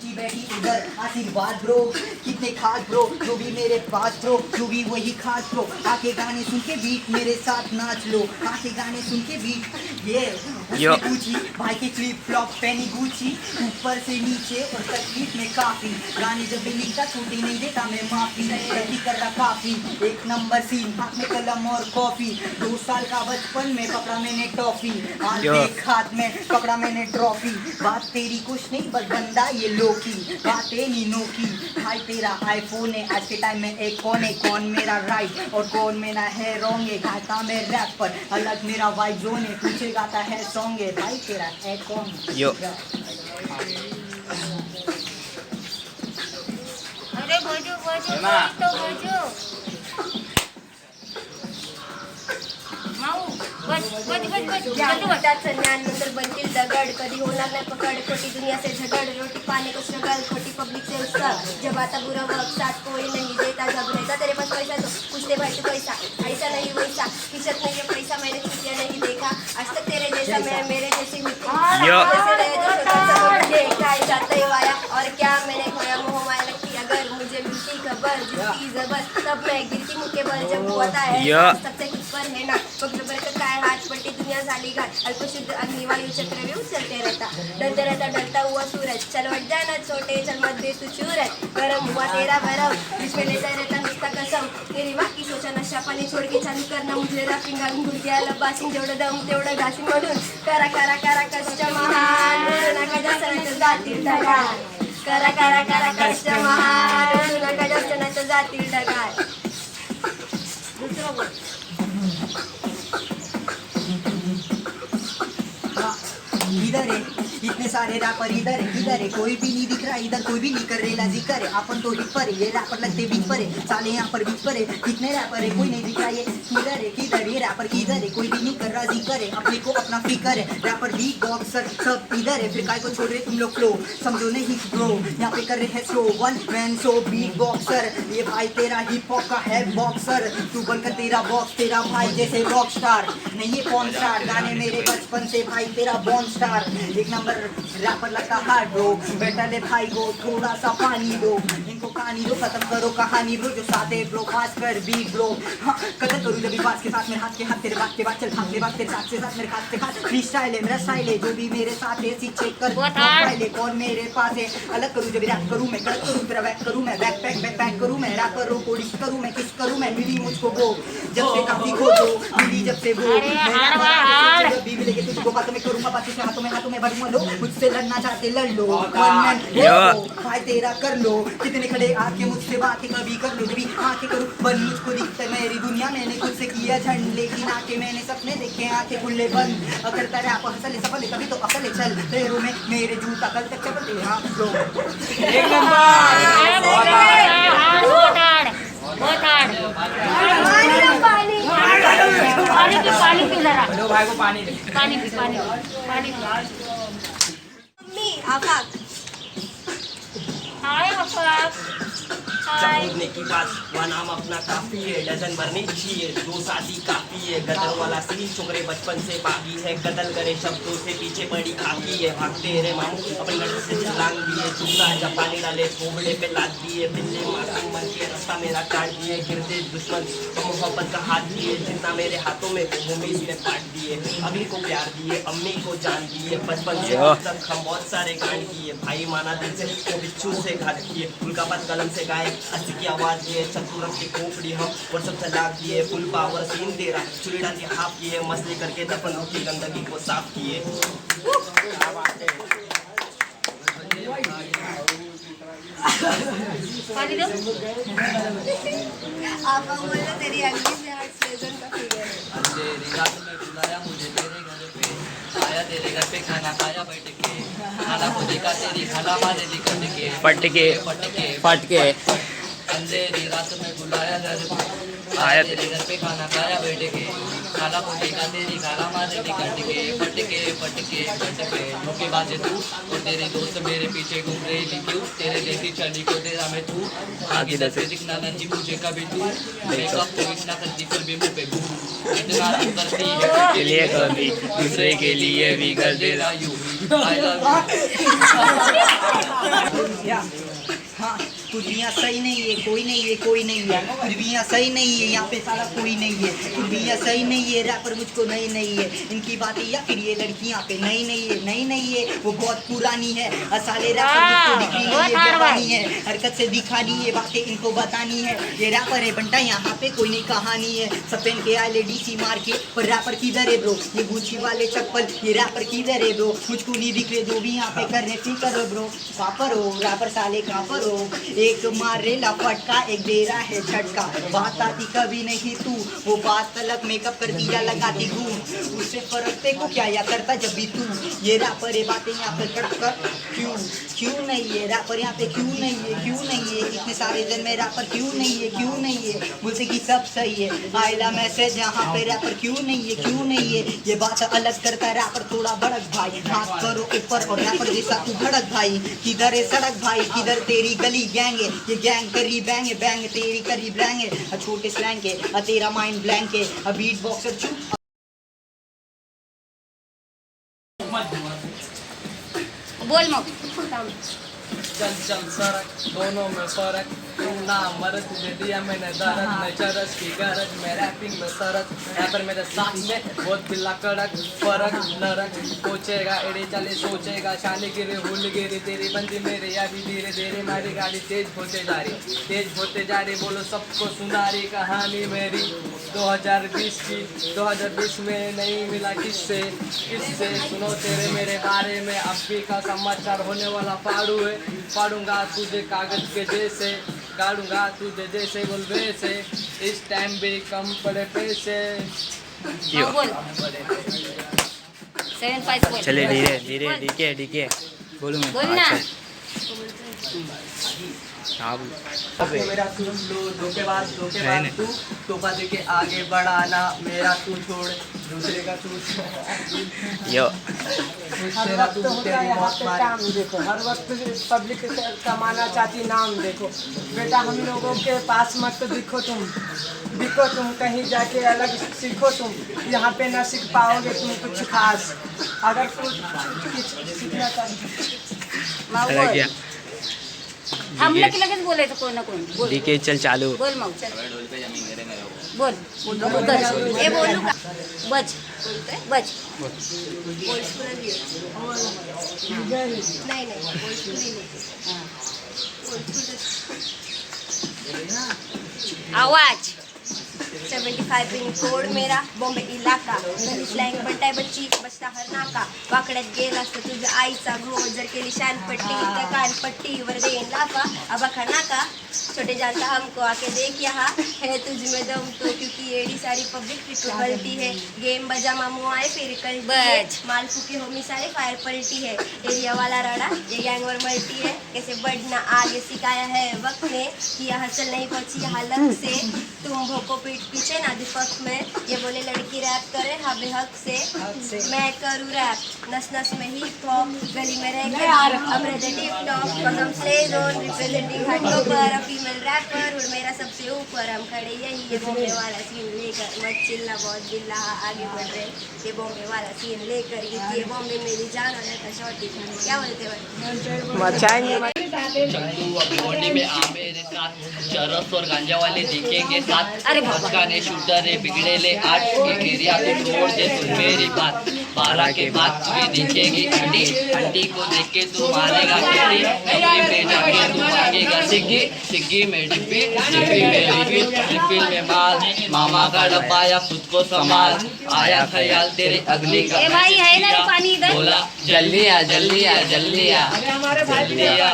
बैठी उधर आशीर्वाद ब्रो, कितने खास ब्रो, जो भी मेरे पास ब्रो, जो भी वही खास ब्रो। आके गाने सुन के बीट मेरे साथ नाच लो, आके गाने सुन के बीट ये उसने पूछी भाई की फ्लिप फ्लॉप पहनी गुची, ऊपर से नीचे और तकलीफ में काफी। गाने जब भी लिखता छूटी नहीं देता मैं माफी, गलती कर रहा काफी। एक नंबर सीन, हाथ में कलम और कॉफी। 2 साल का बचपन में पकड़ा मैंने टॉफी, आज देख हाथ में पकड़ा मैंने ट्रॉफी। बात तेरी कुछ नहीं बस बंदा ये लोकी, बातें नीनो की। भाई तेरा आईफोन है आज के टाइम में एक कौन है, कौन मेरा राइट और कौन मेरा है रॉन्ग है। गाता मैं रैप पर अलग मेरा वाइब जोन है, पूछे गाता है सॉन्ग है। भाई तेरा है कौन यो। अरे बजो बजो तो बजो माऊ बस बस बस बस नंतर बनतील दगड, कधी होणार नाही पकड। खोटी दुनिया से झगड़, रोटी पाने को स्ट्रगल, खोटी पब्लिक से उसका। जब आता बुरा वक्त साथ कोई नहीं देता, जब रहता तेरे पास पैसा तो पूछते भाई तू पैसा, ऐसा नहीं वैसा। किसत नहीं है पैसा मैंने छुट्टियां नहीं देखा, आज तक तेरे जैसा मैं मेरे जैसी मिट्टी जाता ही वाया। और क्या मैंने खोया मोह माया लगती, अगर मुझे मिलती खबर जिसकी जबर, तब मैं गिरती मुक्के पर। जब होता है सबसे कुछ पर है ना बबर का काय हाथ पलटी दुनिया झाली घाट। अल्पशुद्ध अग्निवायु चक्रव्यूह चलते रहता, डरते रहता डरता हुआ सूरज। चल बढ़ जाना छोटे चल मत दे तू चूरज, गरम हुआ तेरा भरम बीच में लेता रहता नुसता कसम। तेरी बाकी सोचा नशा पानी छोड़ के चालू करना मुझे रॅपिंग, घालून गुडघ्याला बाशिंग, जेवढं दम तेवढं घासीन म्हणून। करा करा करा कष्ट महान, रडू नका जास्त नाही तर जातील ढगाळ। करा करा करा कष्ट महान, रडू नका जास्त नाही तर जातील ढगाळ। दुसरं बोल इधर है इतने सारे रैपर, इधर है कोई भी नहीं दिख रहा, इधर कोई भी नहीं कर रहे जिक्र है। अपन तो हिट पर है, ये रैपर लगते बीच पर है, साले यहाँ पर बीच पर है। कितने रैपर है कोई नहीं दिख रहा, ये किधर ये रैपर किधर है, कोई भी नहीं कर रहा जिक्र है। अपने को अपना फिकर है, रैपर भी बॉक्सर सब इधर है। फिर काय को छोड़ रहे तुम लोग फ्लो, समझो नहीं ब्रो, यहाँ पे कर रहे हैं show one man show beat boxer. ये भाई तेरा हिप हॉप का है बॉक्सर, तू बनकर तेरा बॉक्स तेरा भाई जैसे रॉक स्टार नहीं ये पॉन स्टार। गाने मेरे बचपन से भाई तेरा बॉन स्टार, एक नंबर रैपर लगता हार्ड ब्रो। बेटर ले भाई को थोड़ा सा पानी दो, इनको कहानी दो, खत्म करो कहानी ब्रो। जो साथे ब्रो पास कर बीट ब्रो, हाँ कदर करूँ जब बात के साथ मेरे हाथ के हाथ तेरे बात के बाद चल भाग ले बात तेरे साथ से साथ मेरे हाथ से हाथ। फ्री स्टाइल है मेरा स्टाइल है, जो भी मेरे साथ है सी चेक कर पहले कौन मेरे पास है। अलग करूँ जब रैप करूँ मैं, गलत करूँ तेरा बैक करूँ मैं, बैक पैक करूँ मैं। रैपर रो कोडिश करूँ मैं, किस करूँ मैं। मिली मुझको वो जब से काफी खोजो, मिली जब से वो जब भी मिलेगी तुझको बातों में करूँगा बातें से हाथों में भरूँगा। लो मुझसे लड़ना चाहते लड़ लो, भाई तेरा कर लो। कितने खड़े आके मुझसे बातें कभी कर लो, जब आके करूँ बन मुझको दिखता है मेरी दुनिया। मैंने खुद से किया झंड लेकिन आके मैंने सपने देखे आंखें खुले बंद। अगर तेरे आप हंसले सफल कभी तो अकल चल पैरों में मेरे जूता कल तक चलते। हाँ एक पानी पी जरा, भाई को पानी दे, पानी पी मी आफाक हाय आफाक कूदने की बात वह नाम अपना काफी है, डजन भरने चाहिए 2 शादी काफी है। गदर वाला सीन छोकरे बचपन से बागी है, कदल करे शब्दों से पीछे बड़ी खाकी है। भागते रे मामू अपने लड़के से छलांग दिए, चूना जब पानी डाले थोबड़े पे लाद दिए। बिल्ले मासूम बन के रास्ता मेरा काट दिए, गिरते दुश्मन तो मोहब्बत का हाथ दिए। जितना मेरे हाथों में भूमि ने पाट दिए, अग्नि को प्यार दिए, अम्मी को जान दिए। बचपन से अब तक हम बहुत सारे कांड किए, भाई माना दिल से वो बिच्छू से घात किए। उल्कापात कलम से गाए अस्सी की आवाज दिए, चतुरंग की खोपड़ी हम और सब चलाक दिए। फुल पावर सीन दे रहा चुरी डाल के हाफ किए, मसले करके दफन की गंदगी को साफ किए। पानी दो। आपा बोला तेरी अगली से हट सीजन का फिगर है। अंधेरी रात में बुलाया मुझे तेरे घर पे, आया तेरे घर पे खाना खाया बैठ के। खाना को देखा तेरी खाना मारे लिखट के फटके। अंधेरी रात में बुलाया घर पे, आया तेरे घर पे खाना खाया बैठ के। खाना को देखा तेरी खाना मारे लिखट के फटके। धोखे बाजे तू और तेरे दोस्त मेरे पीछे घूम रहे क्यों। तेरे जैसी चली को तेरा मैं तू, आगे दस दिखना नंजी मुझे कभी तू। मेकअप को इतना करती फिर भी मुँह पे घूम, इतना करती है दूसरे के लिए भी कर दे रहा यूं। आई लव हाँ कुछ भी यहाँ सही नहीं है, कोई नहीं है, कोई नहीं है, कुछ भी यहाँ सही नहीं है, यहाँ पे साला कोई नहीं है, कुछ भी यहाँ सही नहीं है, रैपर मुझको नहीं नहीं है, इनकी बातें या फिर ये लड़की यहाँ पे नहीं नहीं है, नहीं नहीं है, वो बहुत पुरानी है, साले रैपर मुझको दिखनी नहीं है, जवानी है, हरकत से दिखानी है, बातें इनको बतानी है, ये रैपर है बंटा यहाँ पे कोई नहीं कहानी है, सब पहन के आए लेडीसी मार के, पर रैपर किधर है ब्रो, ये गुच्छी वाले चप्पल, ये रैपर किधर है ब्रो, मुझको नहीं दिख रहे जो भी यहाँ पे कर रहे फिकर हो ब्रो, कहाँ पर हो रैपर साले कहाँ पर हो, एक मारेला फटका एक दे रहा है झटका, बात आती कभी नहीं तू, वो बात तलक मेकअप करती या लगाती घूम, उससे फर्क पे को क्या या करता जब भी तू, ये रैपर ये बातें यहाँ पे कर क्यों नहीं है रैपर यहाँ पे क्यों नहीं है, क्यों नहीं है इतने सारे जन में रैपर क्यों नहीं है, क्यों नहीं है मुझसे कि सब सही है, आयला मैसेज यहाँ पे रैपर क्यों नहीं है, क्यों नहीं है, ये बात अलग करता है रैपर थोड़ा भड़क भाई, हाथ करो ऊपर और रैपर जैसा तू भड़क भाई, किधर है सड़क भाई, किधर तेरी गली गैंग है, ये गैंग करी बैंग बैंग तेरी करी ब्लैंग है, छोटे स्लैंग के तेरा माइंड ब्लैंक है, बीट बॉक्सर चुप बोल मग चल चल सरक दोनों में फर्क, तुम ना मरद तुझे दिया मैंने दर्द, मैं चरस की गरज मैं रैपिंग में सरद, रैपर मेरे साथ में बहुत बिल्ला कड़क, फर्क नरक सोचेगा एड़े चले सोचेगा, शानी गिरे हुल गिरी तेरी बंदी मेरे अभी धीरे धीरे मारी गाड़ी तेज होते जा रही, बोलो सबको सुना रही कहानी मेरी 2020 की, 2020 में नहीं मिला किससे सुनो तेरे मेरे बारे में, अब भी का समाचार होने वाला फाड़ू है, फाड़ूंगा तुझे कागज के जैसे, गाड़ूंगा तुझे जैसे बोल वैसे, इस टाइम भी कम पड़े पैसे। हाँ, बोल 7-5 बोल चले धीरे धीरे डीके डीके बोलूँ मैं बोल ना हाँ बोल मेरा सुन लो धोखेबाज तू तोहफा दे के आगे बढ़ाना, मेरा तू छोड़ दूसरे का तू यो तेरा तू तेरी मौत मारे। काम देखो हर वक्त पब्लिक कमाना चाहती नाम देखो, बेटा हम लोगों के पास मत दिखो तुम कहीं जाके अलग सीखो तुम, यहाँ पे ना सीख पाओगे तुम कुछ खास, अगर कुछ सीखना चाहिए चला गया थांबलं की लगेच बोलायचं कोण ना कोण बोल डीके चल चालू बोल मग चल बोल ये बोलू का बच बच भोजपुरी नहीं भोजपुरी आवाज 75 पिन कोड मेरा बॉम्बे इलाका, गली स्लँग बनताय बच्ची बसता हर नाका, वाकड्यात गेला असतं तुझ्या आईचा घोळ, जर केली शानपट्टी त्या कानपट्टीवर देईन लाफा, अबा नाका छोटे जानता हमको आके देख यहाँ है तुझ में दम तो, क्योंकि एडी सारी पब्लिक ट्रिक पलटी है, गेम बजा मामू आए फिर कलटी है, माल फूके होमी सारे फायर पलटी है, एरिया वाला रड़ा ये गैंगवर मल्टी है, कैसे बढ़ना आगे सिखाया है वक्त ने, किया हसल नहीं पहुंची यहाँ लक से, तुम भोको पीठ पीछे ना दिफक में, ये बोले लड़की रैप करे हाँ बेहक से, मैं करूँ रैप नस नस में हिप हॉप, गली में रह टिप टॉप, कदम slay zone representing Ghatkopar, female rapper और मेरा सबसे ऊपर, हम खड़े यही ये बॉम्बे वाला सीन लेकर, मत चिल्ला बहुत बिल्ला आगे बढ़ रहे, ये बॉम्बे वाला सीन लेकर, ये बॉम्बे मेरी जान हो जाता शॉर्टी, क्या बोलते भाई चंदू अब बॉडी में आ मेरे साथ, चरस और गांजा वाले दिखेंगे साथ, अरे बाबा। भटकाने शूटर है बिगड़ेले आठ, ये एरिया को छोड़ दे तू मेरी बात, 12 के बाद तुझे दिखेगी अंडी, अंडी को देख के तू मारेगा किसी, डब्बी में जाके तू मांगेगा सिग्गी, सिग्गी में डिब्बी, डिब्बी में रिफिल में माल, मामा का डब्बा या खुद को संभाल, आया ख्याल तेरे अग्नि का, ए भाई, है ना ये पानी इधर? बोला जल्दी आ जल्दी आ जल्दी आ जल्दी आ,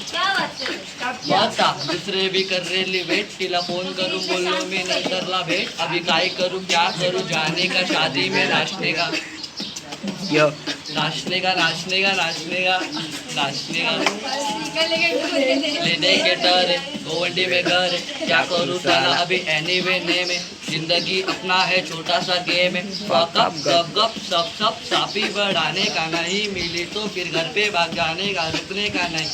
क्या बात कर आता दुसरे भी कर रेली वेट, तिला फोन करूं बोलो मी नंतरला भेट, अभी काय करूं क्या करूं, जाने का शादी में नाचने का यो नाचने का नाचने का नाचने का नाचने का लेने के डर है, गोवंडी में घर है, क्या करूं साला अभी एनीवे ने में, जिंदगी अपना है छोटा सा गेम है, गप गप गप सब सब सापी बढ़ाने का नहीं, मिली तो फिर घर पे भाग जाने का, रुकने का नहीं,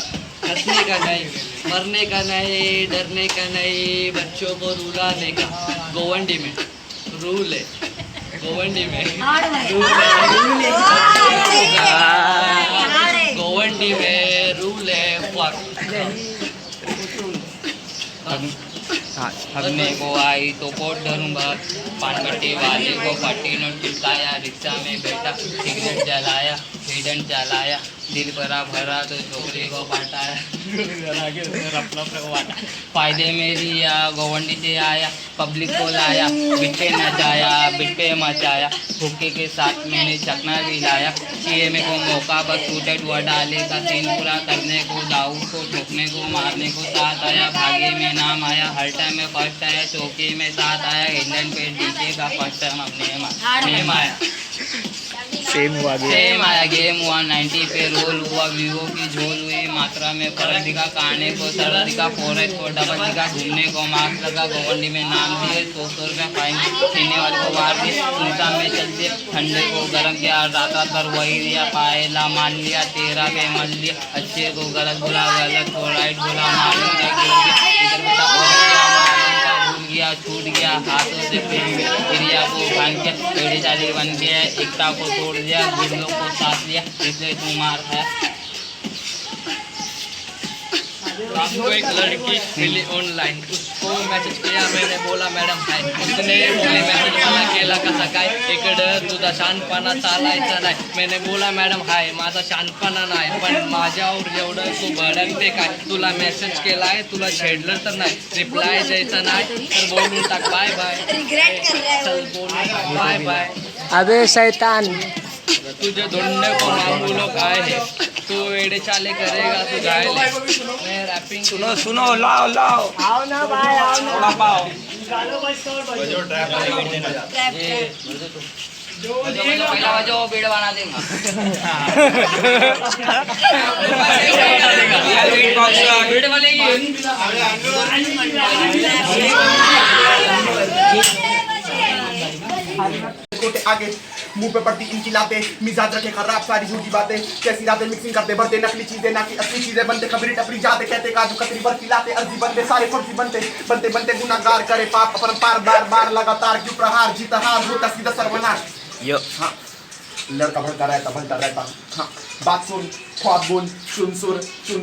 हंसने का नहीं, मरने का नहीं, डरने का नहीं, बच्चों को रुलाने का, गोवंडी में रूल है, गोवंडी में हाड़ में गोवंडी में रूल है हगने को आई तो कोट धरूंगा। पानपट्टी वाले को पट्टी नोट चिपकाया। रिक्शा में बैठा सिगरेट जलाया। हिडन चलाया। दिल भरा भरा तो छोकरी को बांटाया। फायदे में लिया गोवंडी से आया। पब्लिक को लाया। बिट्टे नचाया बिट्टे मचाया। हुक्के के साथ मैंने चकना भी लाया। सीएम को मौका बस सूटेड हुआ डाले का सीन पूरा करने को। दाऊद को ठोकने को मारने को साथ आया। भागे में नाम आया। हर टाइम में फर्स्ट आया। चौकी में साथ आया। इंडियन पे डीजे का फर्स्ट टाइम अपने नेम आया। सेम हुआ सेम आया गेम हुआ 90 पे रोल हुआ। वीवो की झोल हुई मात्रा में फर्क दिखा। खाने को सर दिखा। फोरेज को डबल दिखा। घूमने को मास्क लगा। गोवंडी में नाम दिए 100 रुपये फाइन। छीनने वाले को मार दिए। सुनता में चलते ठंडे को गर्म किया। रात भर वही दिया। पायला मान लिया। 13 पे मल लिया। अच्छे को गलत बोला। गलत को राइट बोला। मालूम का गिर गया। इधर बेटा भूल गया। छूट गया हाथों से। क्रिया को बांध के पेड़ी चाली बन गया। एकता को तोड़ दिया। गुंडों को साथ लिया। इसलिए तू मार है। आपको एक लड़की मिली ऑनलाइन, उसको मैसेज किया मैंने, बोला मॅडम हाय. उसने बोले मैसेज मला केला कसा काय, इकडं तुझा शानपणा चालायचा नाही. मैंने बोला मॅडम हाय, माझा शानपणा नाही, पण माझ्यावर एवढं तू भडकते काय. तुला मेसेज केलाय, तुला छेडलं तर नाही, रिप्लाय द्यायचा नाही तर बोलून टाक बाय बाय. चल बोलून बाय बाय. अबे शैतान तुझे ढूंढने को मांगू लोग आए हैं, तू एड़े चाले करेगा तो घायल है. मैं रैपिंग सुनो सुनो लाओ लाओ आओ ना भाई, आओ ना. थोड़ा पाओ पहला बजो बीड़ बना देगा. बीड़ बनेगी. आगे मुंह पे पड़ती इनकी लाते, मिजाज रखे खराब सारी झूठी बातें, कैसी रातें मिक्सिंग करते भरते नकली चीजें ना कि असली चीजें बनते. खबरी टपरी जाते कहते काजू कतरी बर्फी लाते, अर्जी बनते सारे फर्जी बनते, बनते बनते गुनाहगार करे पाप अपरंपार बार बार लगातार क्यों प्रहार जीता हार होता सीधा सर्वनाश. हाँ लड़का भड़का रहता. हाँ बात सुन, ख्वाब बुन, सुन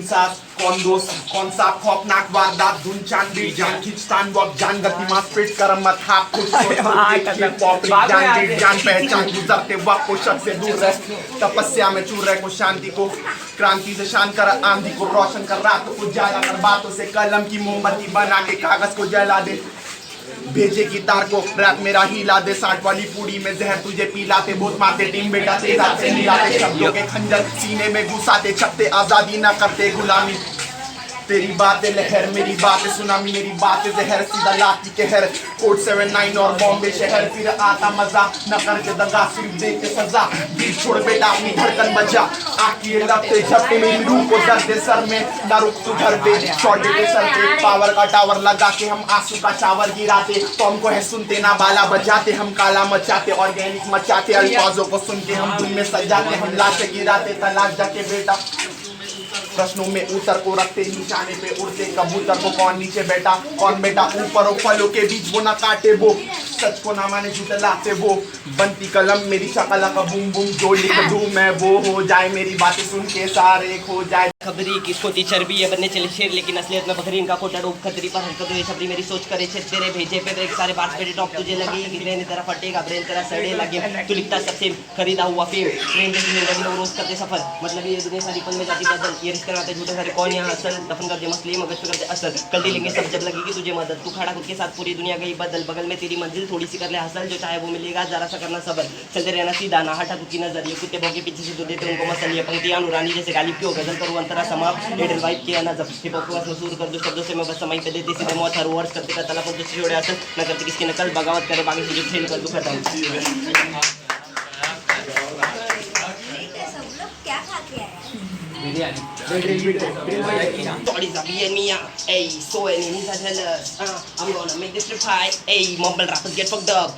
सास, कौन दोस्त कौन सा खौफनाक वारदात, धुन चांदी जान खिंचतान वक्त जान गति मांसपेट करम मत हाथ खुद जान पहचान गुजरते वक्त को शक से दूर रह. तपस्या में चूर रहे को शांति को, क्रांति से शान कर आंधी को रोशन कर रात को उजाला कर, बातों से कलम की मोमबत्ती बना के कागज को जला दे. भेजे की तार को रैप मेरा हिला दे, 60 वाली पूड़ी में जहर तुझे पिलाते, बहुत मारते टीम बेटा तेजा से मिलाते, शब्दों के खंजर सीने में घुसाते, छपते आजादी ना करते गुलामी. तेरी बात है लहर मेरी बात है सुनामी, मेरी बात है जहर सीधा लाठी कहर. कोर्ट 79 और बॉम्बे शहर फिर आता मजा, न करके दगा सिर्फ दे के सजा. बीच छोड़ बेटा अपनी धड़कन बजा, आखिए लपटे झपटे मेरी रूह को दर्द सर में, ना रुक तू घर पे शॉर्ट के सर पे. पावर का टावर लगा के हम आंसू का शावर गिराते, तो हमको है सुनते ना बाला बजाते, हम काला मचाते ऑर्गेनिक मचाते, अल्फाजों को सुन के हम धुन में सजाते, हम लाशें गिराते तलाश जाके बेटा. प्रश्नों में उत्तर को रखते, निशाने पे उड़ते कबूतर को, कौन नीचे बैठा कौन बेटा ऊपर हो, फलों के बीच वो ना काटे वो, सच को ना माने झुटलाते वो. बनती कलम मेरी शकल का बूम बूम, जो लिख दूं मैं वो हो जाए, मेरी बातें सुन के सारे खो जाए. खबरी किसको ती चर्बी है बनने चले शेर, लेकिन असलियत में बकरीन का कोटा डूब खतरी पर हरकत हुई छबरी मेरी सोच करे छे तेरे भेजे पे एक सारे बात पे टॉप तुझे लगी गिरने तेरा फटेगा ब्रेन तेरा सड़े लगे. तू लिखता सबसे खरीदा हुआ फेम, ट्रेन जैसी जिंदगी लोग रोज करते सफर, मतलब ये दुनिया सारी पल में जाती बदल. ये रिश्ते नाते झूठे सारे कौन यहाँ असल, दफन करते मसले मगज पे करते असर, कल्टी लेंगे सब जब लगेगी तुझे मदद. तू खड़ा खुद के साथ पूरी दुनिया गई बदल, बगल में तेरी मंजिल थोड़ी सी कर ले हासिल, जो चाहे वो मिलेगा जरा सा करना सबर. चलते रहना सीधा ना हटा खुद की नजर, ये कुत्ते भौंके पीछे से तो देते उनको मसल. ये पंक्तियां नूरानी जैसे गालिब क्यों गजल करूँ अंतरा समाप्त, लिटिल वाइब किया ना जब हिप हॉप को मशहूर कर दो शब्दों से मैं बस समय पे देती सीधे मौत हर वर्ष करते का तला पर दूसरी जोड़े असल न करते किसकी नकल, बगावत करे बाकी से जो खेल कर दो खत्म. सब लोग क्या खा के आए? Shorties are being me up, ayy, so enemies are jealous, I'm gonna make this trip high, ayy, mumble rappers get fucked up.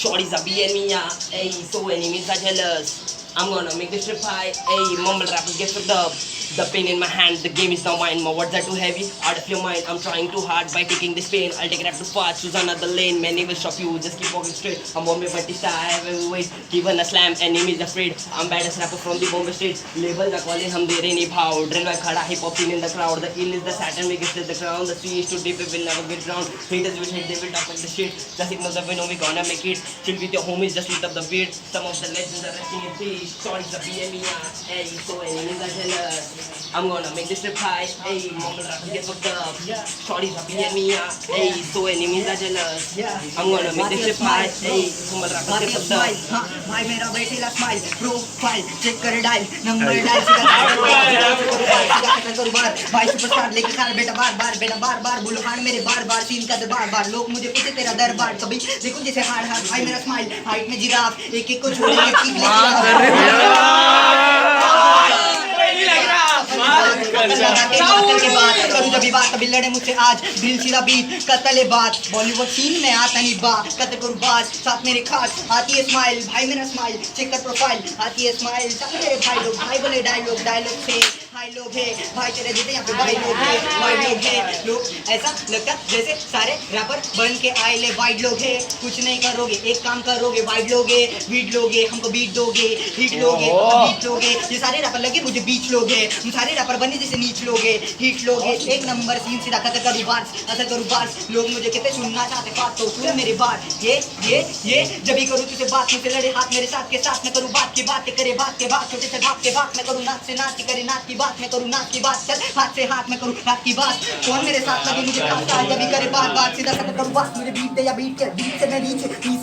Shorties are being me up, ayy, so enemies are jealous, I'm gonna make this trip high, ayy, mumble rappers get fucked up. The pen in my hand, the game is now mine. My words are too heavy, out of your mind. I'm trying too hard by taking this pain. I'll take it up too fast, choose another lane. Many will stop you, just keep walking straight. I'm Bombay Batista, I have every weight. Given a slam, enemies afraid. I'm baddest rapper from the Bombay streets. Label the calling, hum de rahe nahi bhaav. Drill by khada, hip hop scene in the crowd. The ill is the Saturn, we get to the ground. The sea is too deep, it will never get drowned. Haters will hate, they will talk like the shit. Just ignore the we know we gonna make it. Chill with your homies, just lift up the beat. Some of the legends are resting in peace. Shorty's the BME, hey, so enemies are jealous. I'm gonna make this trip high, hey, mom will get fucked up. Shorty's a BME, hey, so enemies are jealous. I'm gonna make this trip high, hey, mom will get fucked up. हाँ भाई मेरा बैठेला smile profile check कर dial number dial सीधा करो बार भाई superstar लेके खा बेटा बार बार बोलो खान मेरे बार सीन का बार लोग मुझे पूछे तेरा दरबार कभी देखो जैसे हार्ड भाई मेरा स्माइल हाइट में जिराफ एक को छोड़ेंगे चीख के बात करूँ जब बात कभी लड़े मुझसे आज दिल सीधा बीत कतले बात बॉलीवुड सीन में आता नहीं बात कतल करूँ बात साथ मेरे खास आती है स्माइल भाई मेरा स्माइल चेक कर प्रोफाइल आती है स्माइल सब मेरे भाई बोले डायलॉग से भाई लोग है भाई तेरे जीते यहाँ पे भाई लोग है लोग ऐसा लगता जैसे सारे रैपर बन के आए ले वाइड लोग है कुछ नहीं करोगे एक काम करोगे वाइड लोगे बीट लोगे हमको बीट दोगे हिट लोगे बीट लोगे ये सारे रैपर लगे मुझे बीच लोगे हम सारे रैपर बने जैसे नीच लोगे हिट लोगे एक नंबर सीन सीधा कतर करूँ बार लोग मुझे कहते सुनना चाहते बात तो सुन मेरे बात ये जब भी करूँ तुझे बात मुझसे लड़े हाथ मेरे साथ के साथ में करूँ बात की बात करे बात के बात छोटे से भाग के बात में करूँ नाच से नाच करे नाच की बात में करूँ नाच की बात चल हाथ से हाथ में करूँ रात की बात कौन मेरे साथ लगे मुझे खाता जब भी करे बात सीधा कतर करूँ बात मुझे बीट दे या बीट के बीट से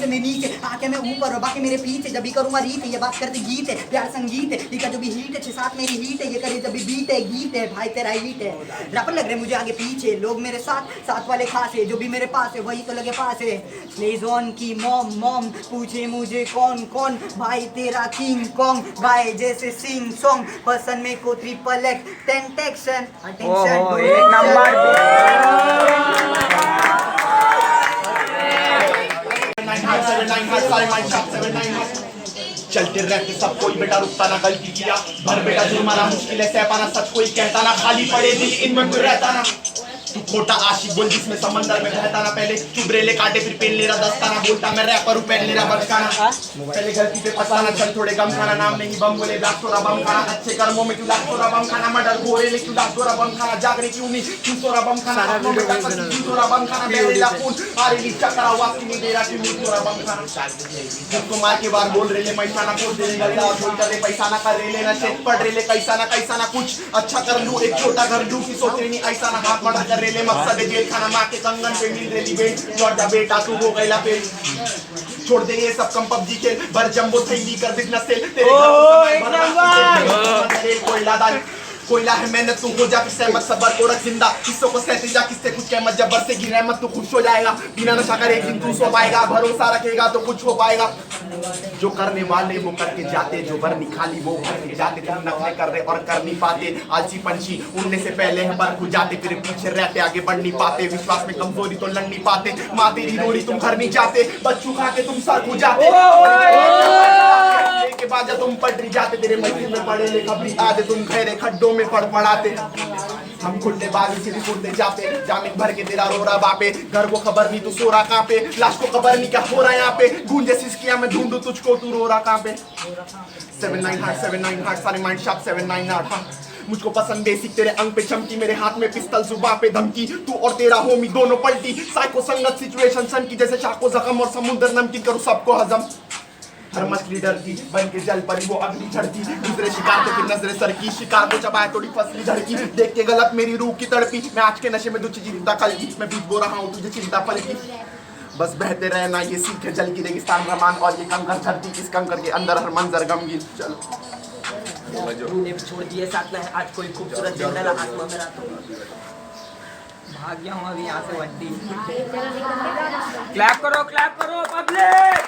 मैं नीचे आके मैं ऊपर और बाकी मेरे पीछे जब भी करूँगा रीत ये बात करते गीत है प्यार संगीत है ये का जो भी हीट है 6-7 मेरी हीट है ये करे जब भी बीट है गीत है भाई तेरा हीट है रैपर लग रहे मुझे आगे पीछे लोग मेरे साथ वाले खास है जो भी मेरे पास है वही तो लगे पास है स्लेजॉन की मॉम पूछे मुझे कौन भाई तेरा किंग कॉन्ग गाए जैसे सिंग सॉन्ग पसंद में को ट्रिपल एक्स टेंटेक्शन चलते रहते सब कोई बेटा रुकता ना गलती किया भर बेटा जुर्माना मुश्किल है सह पाना सच कोई कहता ना खाली पड़े दिल इनमें कोई रहता ना तू खोटा आशिक बोल जिसमें समंदर में बहता ना पहले चुबरेले काटे फिर पेन ले रहा दस्ताना बोलता मैं रैपर हूँ पेन ले रहा बचकाना पहले गलती पे फंसाना चल थोड़े गम खाना नाम नहीं बम बोले लाख तोरा बम खाना अच्छे कर्मों में क्यों लाख तोरा बम खाना मर्डर गोरे ले क्यों लाख तोरा बम खाना जागरे क्यों नहीं क्यों तोरा बम खाना क्यों तोरा बम खाना मेरे ला खून आरे ली चक्रा वापसी नहीं दे रहा क्यों तोरा बम खाना तुमको मार के बार बोल रहे पैसा ना बोल दे गल्ला बोल करे पैसा ना कर रहे ना चेक पड़ रहे कैसा ना कुछ अच्छा कर लूं एक छोटा घर लूं कि सोचे नहीं ऐसा ना हाथ मड़ा कर रेले मकसद है जेल खाना माँ के कंगन पे मिल रही बेट लौट जा बेटा तू हो गया पे छोड़ दे ये सब कम पबजी खेल भर जंबो थैली कर बिजनेस सेल तेरे घर कोयला है मेहनत तू हो जा फिर सहमत सबर को रख जिंदा किस्सों को सहते जा किससे कुछ कहमत जब बरसे की रहमत तू खुश हो जाएगा बिना नशा करे एक दिन तू सो पाएगा भरोसा रखेगा तो कुछ हो पाएगा जो करने वाले वो करके जाते जो भरनी खाली वो भरने जाते तुम नखरे कर रहे और कर नहीं पाते आलसी पंछी उड़ने से पहले है पर खुद जाते फिर पीछे रहते आगे बढ़ नहीं पाते विश्वास में कमजोरी तो लड़ नहीं पाते माँ तेरी रोड़ी तुम घर नहीं जाते बच्चों खा के तुम सर खो जाते के बाद जब तुम पटरी जाते तेरे मस्जिद में पड़े ले खबरी आते तुम खैरे खड्डों में पड़ाते हम खुलने बाजी से उड़ते जाते जामिन भर के तेरा रो रहा बापे घर को खबर नहीं तू सो रहा कहाँ पे लाश को खबर नहीं क्या हो रहा यहाँ पे गूंजे सिसकिया मैं ढूंढू तुझको तू रो रहा कहाँ पे 79 हार्ट सारे माइंड शॉप 79 हाँ मुझको पसंद बेसिक तेरे अंग पे चमकी मेरे हाथ में पिस्तल जुबान पे धमकी तू और तेरा होमी दोनों पलटी साइको संगत सिचुएशन सन की जैसे चाको जख्म और समुद्र नमकीन करूँ सबको हजम हर मछली डरती बन के जल परी वो अगली झड़ती दूसरे शिकार पे फिर नजरे सर की शिकार को चबाए थोड़ी फसली झड़की देख के गलत मेरी रूह की तड़पी मैं आज के नशे में तुझे चिंता कल की मैं बीत बो रहा हूँ तुझे चिंता पल की बस बहते रहना ये सीखे जल की रेगिस्तान रमान और ये कंकर धरती इस कंकर के अंदर हर मंजर गमगीन चलो छोड़ दिए साथ में आज कोई खूबसूरत जंगल आसमां में रातों भाग गया हूँ अभी यहाँ से वड्डी क्लैप करो पब्लिक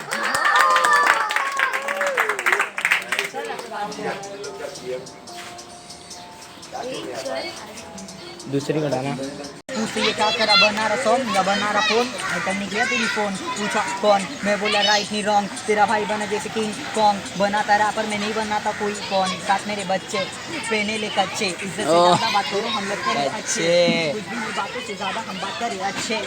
दूसरी घटाना पूछते ये क्या करा, बना रहा सॉन्ग या बना रहा फोन, आइटम निकला तेरी फोन, पूछा कौन, मैं बोला राइट नहीं रॉन्ग, तेरा भाई बना जैसे किंग कॉन्ग, बनाता रहा पर मैं नहीं बनाता कोई कौन, साथ मेरे बच्चे पहने ले कच्चे, इज्जत से ज़्यादा बात करो हम लोग करें अच्छे, कुछ भी नहीं बातों से ज़्यादा हम बात करें अच्छे,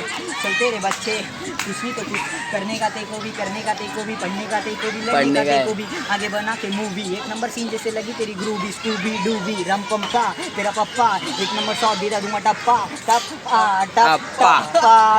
चलते रे बच्चे, कुछ नहीं तो कुछ करने का तेको भी, करने का तेको भी, पढ़ने का तेको भी, लड़ने का तेको भी, आगे बना के मूवी, एक नंबर सीन जैसे लगी तेरी ग्रूवी, स्टूबी डूबी रम पम्पा, तेरा पप्पा, एक नंबर शॉट दीदा दूंगा टप्पा टप्पा,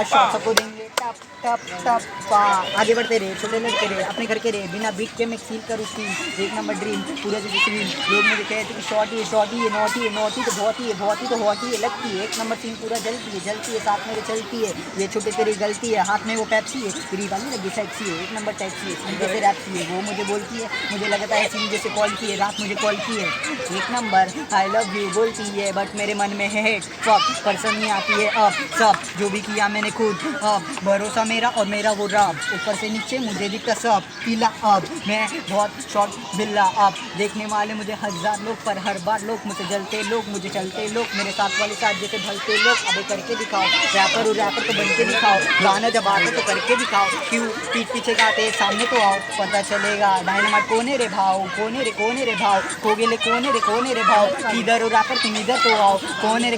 शॉट सबको देंगे टप टप टप्पा, आगे बढ़ते रहे छोटे लड़के रहे अपने घर के रहे, बिना बीट के मैं सील करूँ सीन, एक नंबर ड्रीम पूरा जैसे स्क्रीन, लोग मुझे कहते कि शॉर्टी है नोटी है नोटी तो बहुत ही है बहुत ही तो हॉटी है लगती है, एक नंबर सीन पूरा जलती है साथ मेरे चलती है, ये छोटे तेरी गलती है, हाथ में वो पेप्सी है, तेरी वाली लगी सेक्सी है, एक नंबर टैक्सी है, सीन जैसे रैप्सी है, वो मुझे बोलती है, मुझे लगता है सीन जैसे कॉल की है, रात मुझे कॉल की है, एक नंबर आई लव यू बोलती है, बट मेरे मन में है हेट फक, पर्सन नहीं आती है अब सब जो भी किया मैंने खुद, अब भरोसा मेरा और मेरा वो रब, ऊपर से नीचे मुझे दिखता सब पीला, अब मैं बहुत शॉर्ट बिल्ला, अब देखने वाले मुझे हजार लोग पर हर बार लोग मुझे जलते लोग मुझे चलते लोग, मेरे साथ वाले साथ जैसे भलते लोग, अबे करके दिखाओ रैपर हो रैपर तो बन के दिखाओ, गाना जब आते तो करके दिखाओ, क्यों पीठ पीछे गाते सामने तो आओ, पता चलेगा डायनामाइट कोने रे भाव, कोने रे भाव, कोगेले कोने रे भाव, इधर हो रैपर तुम इधर तो आओ, कोने रे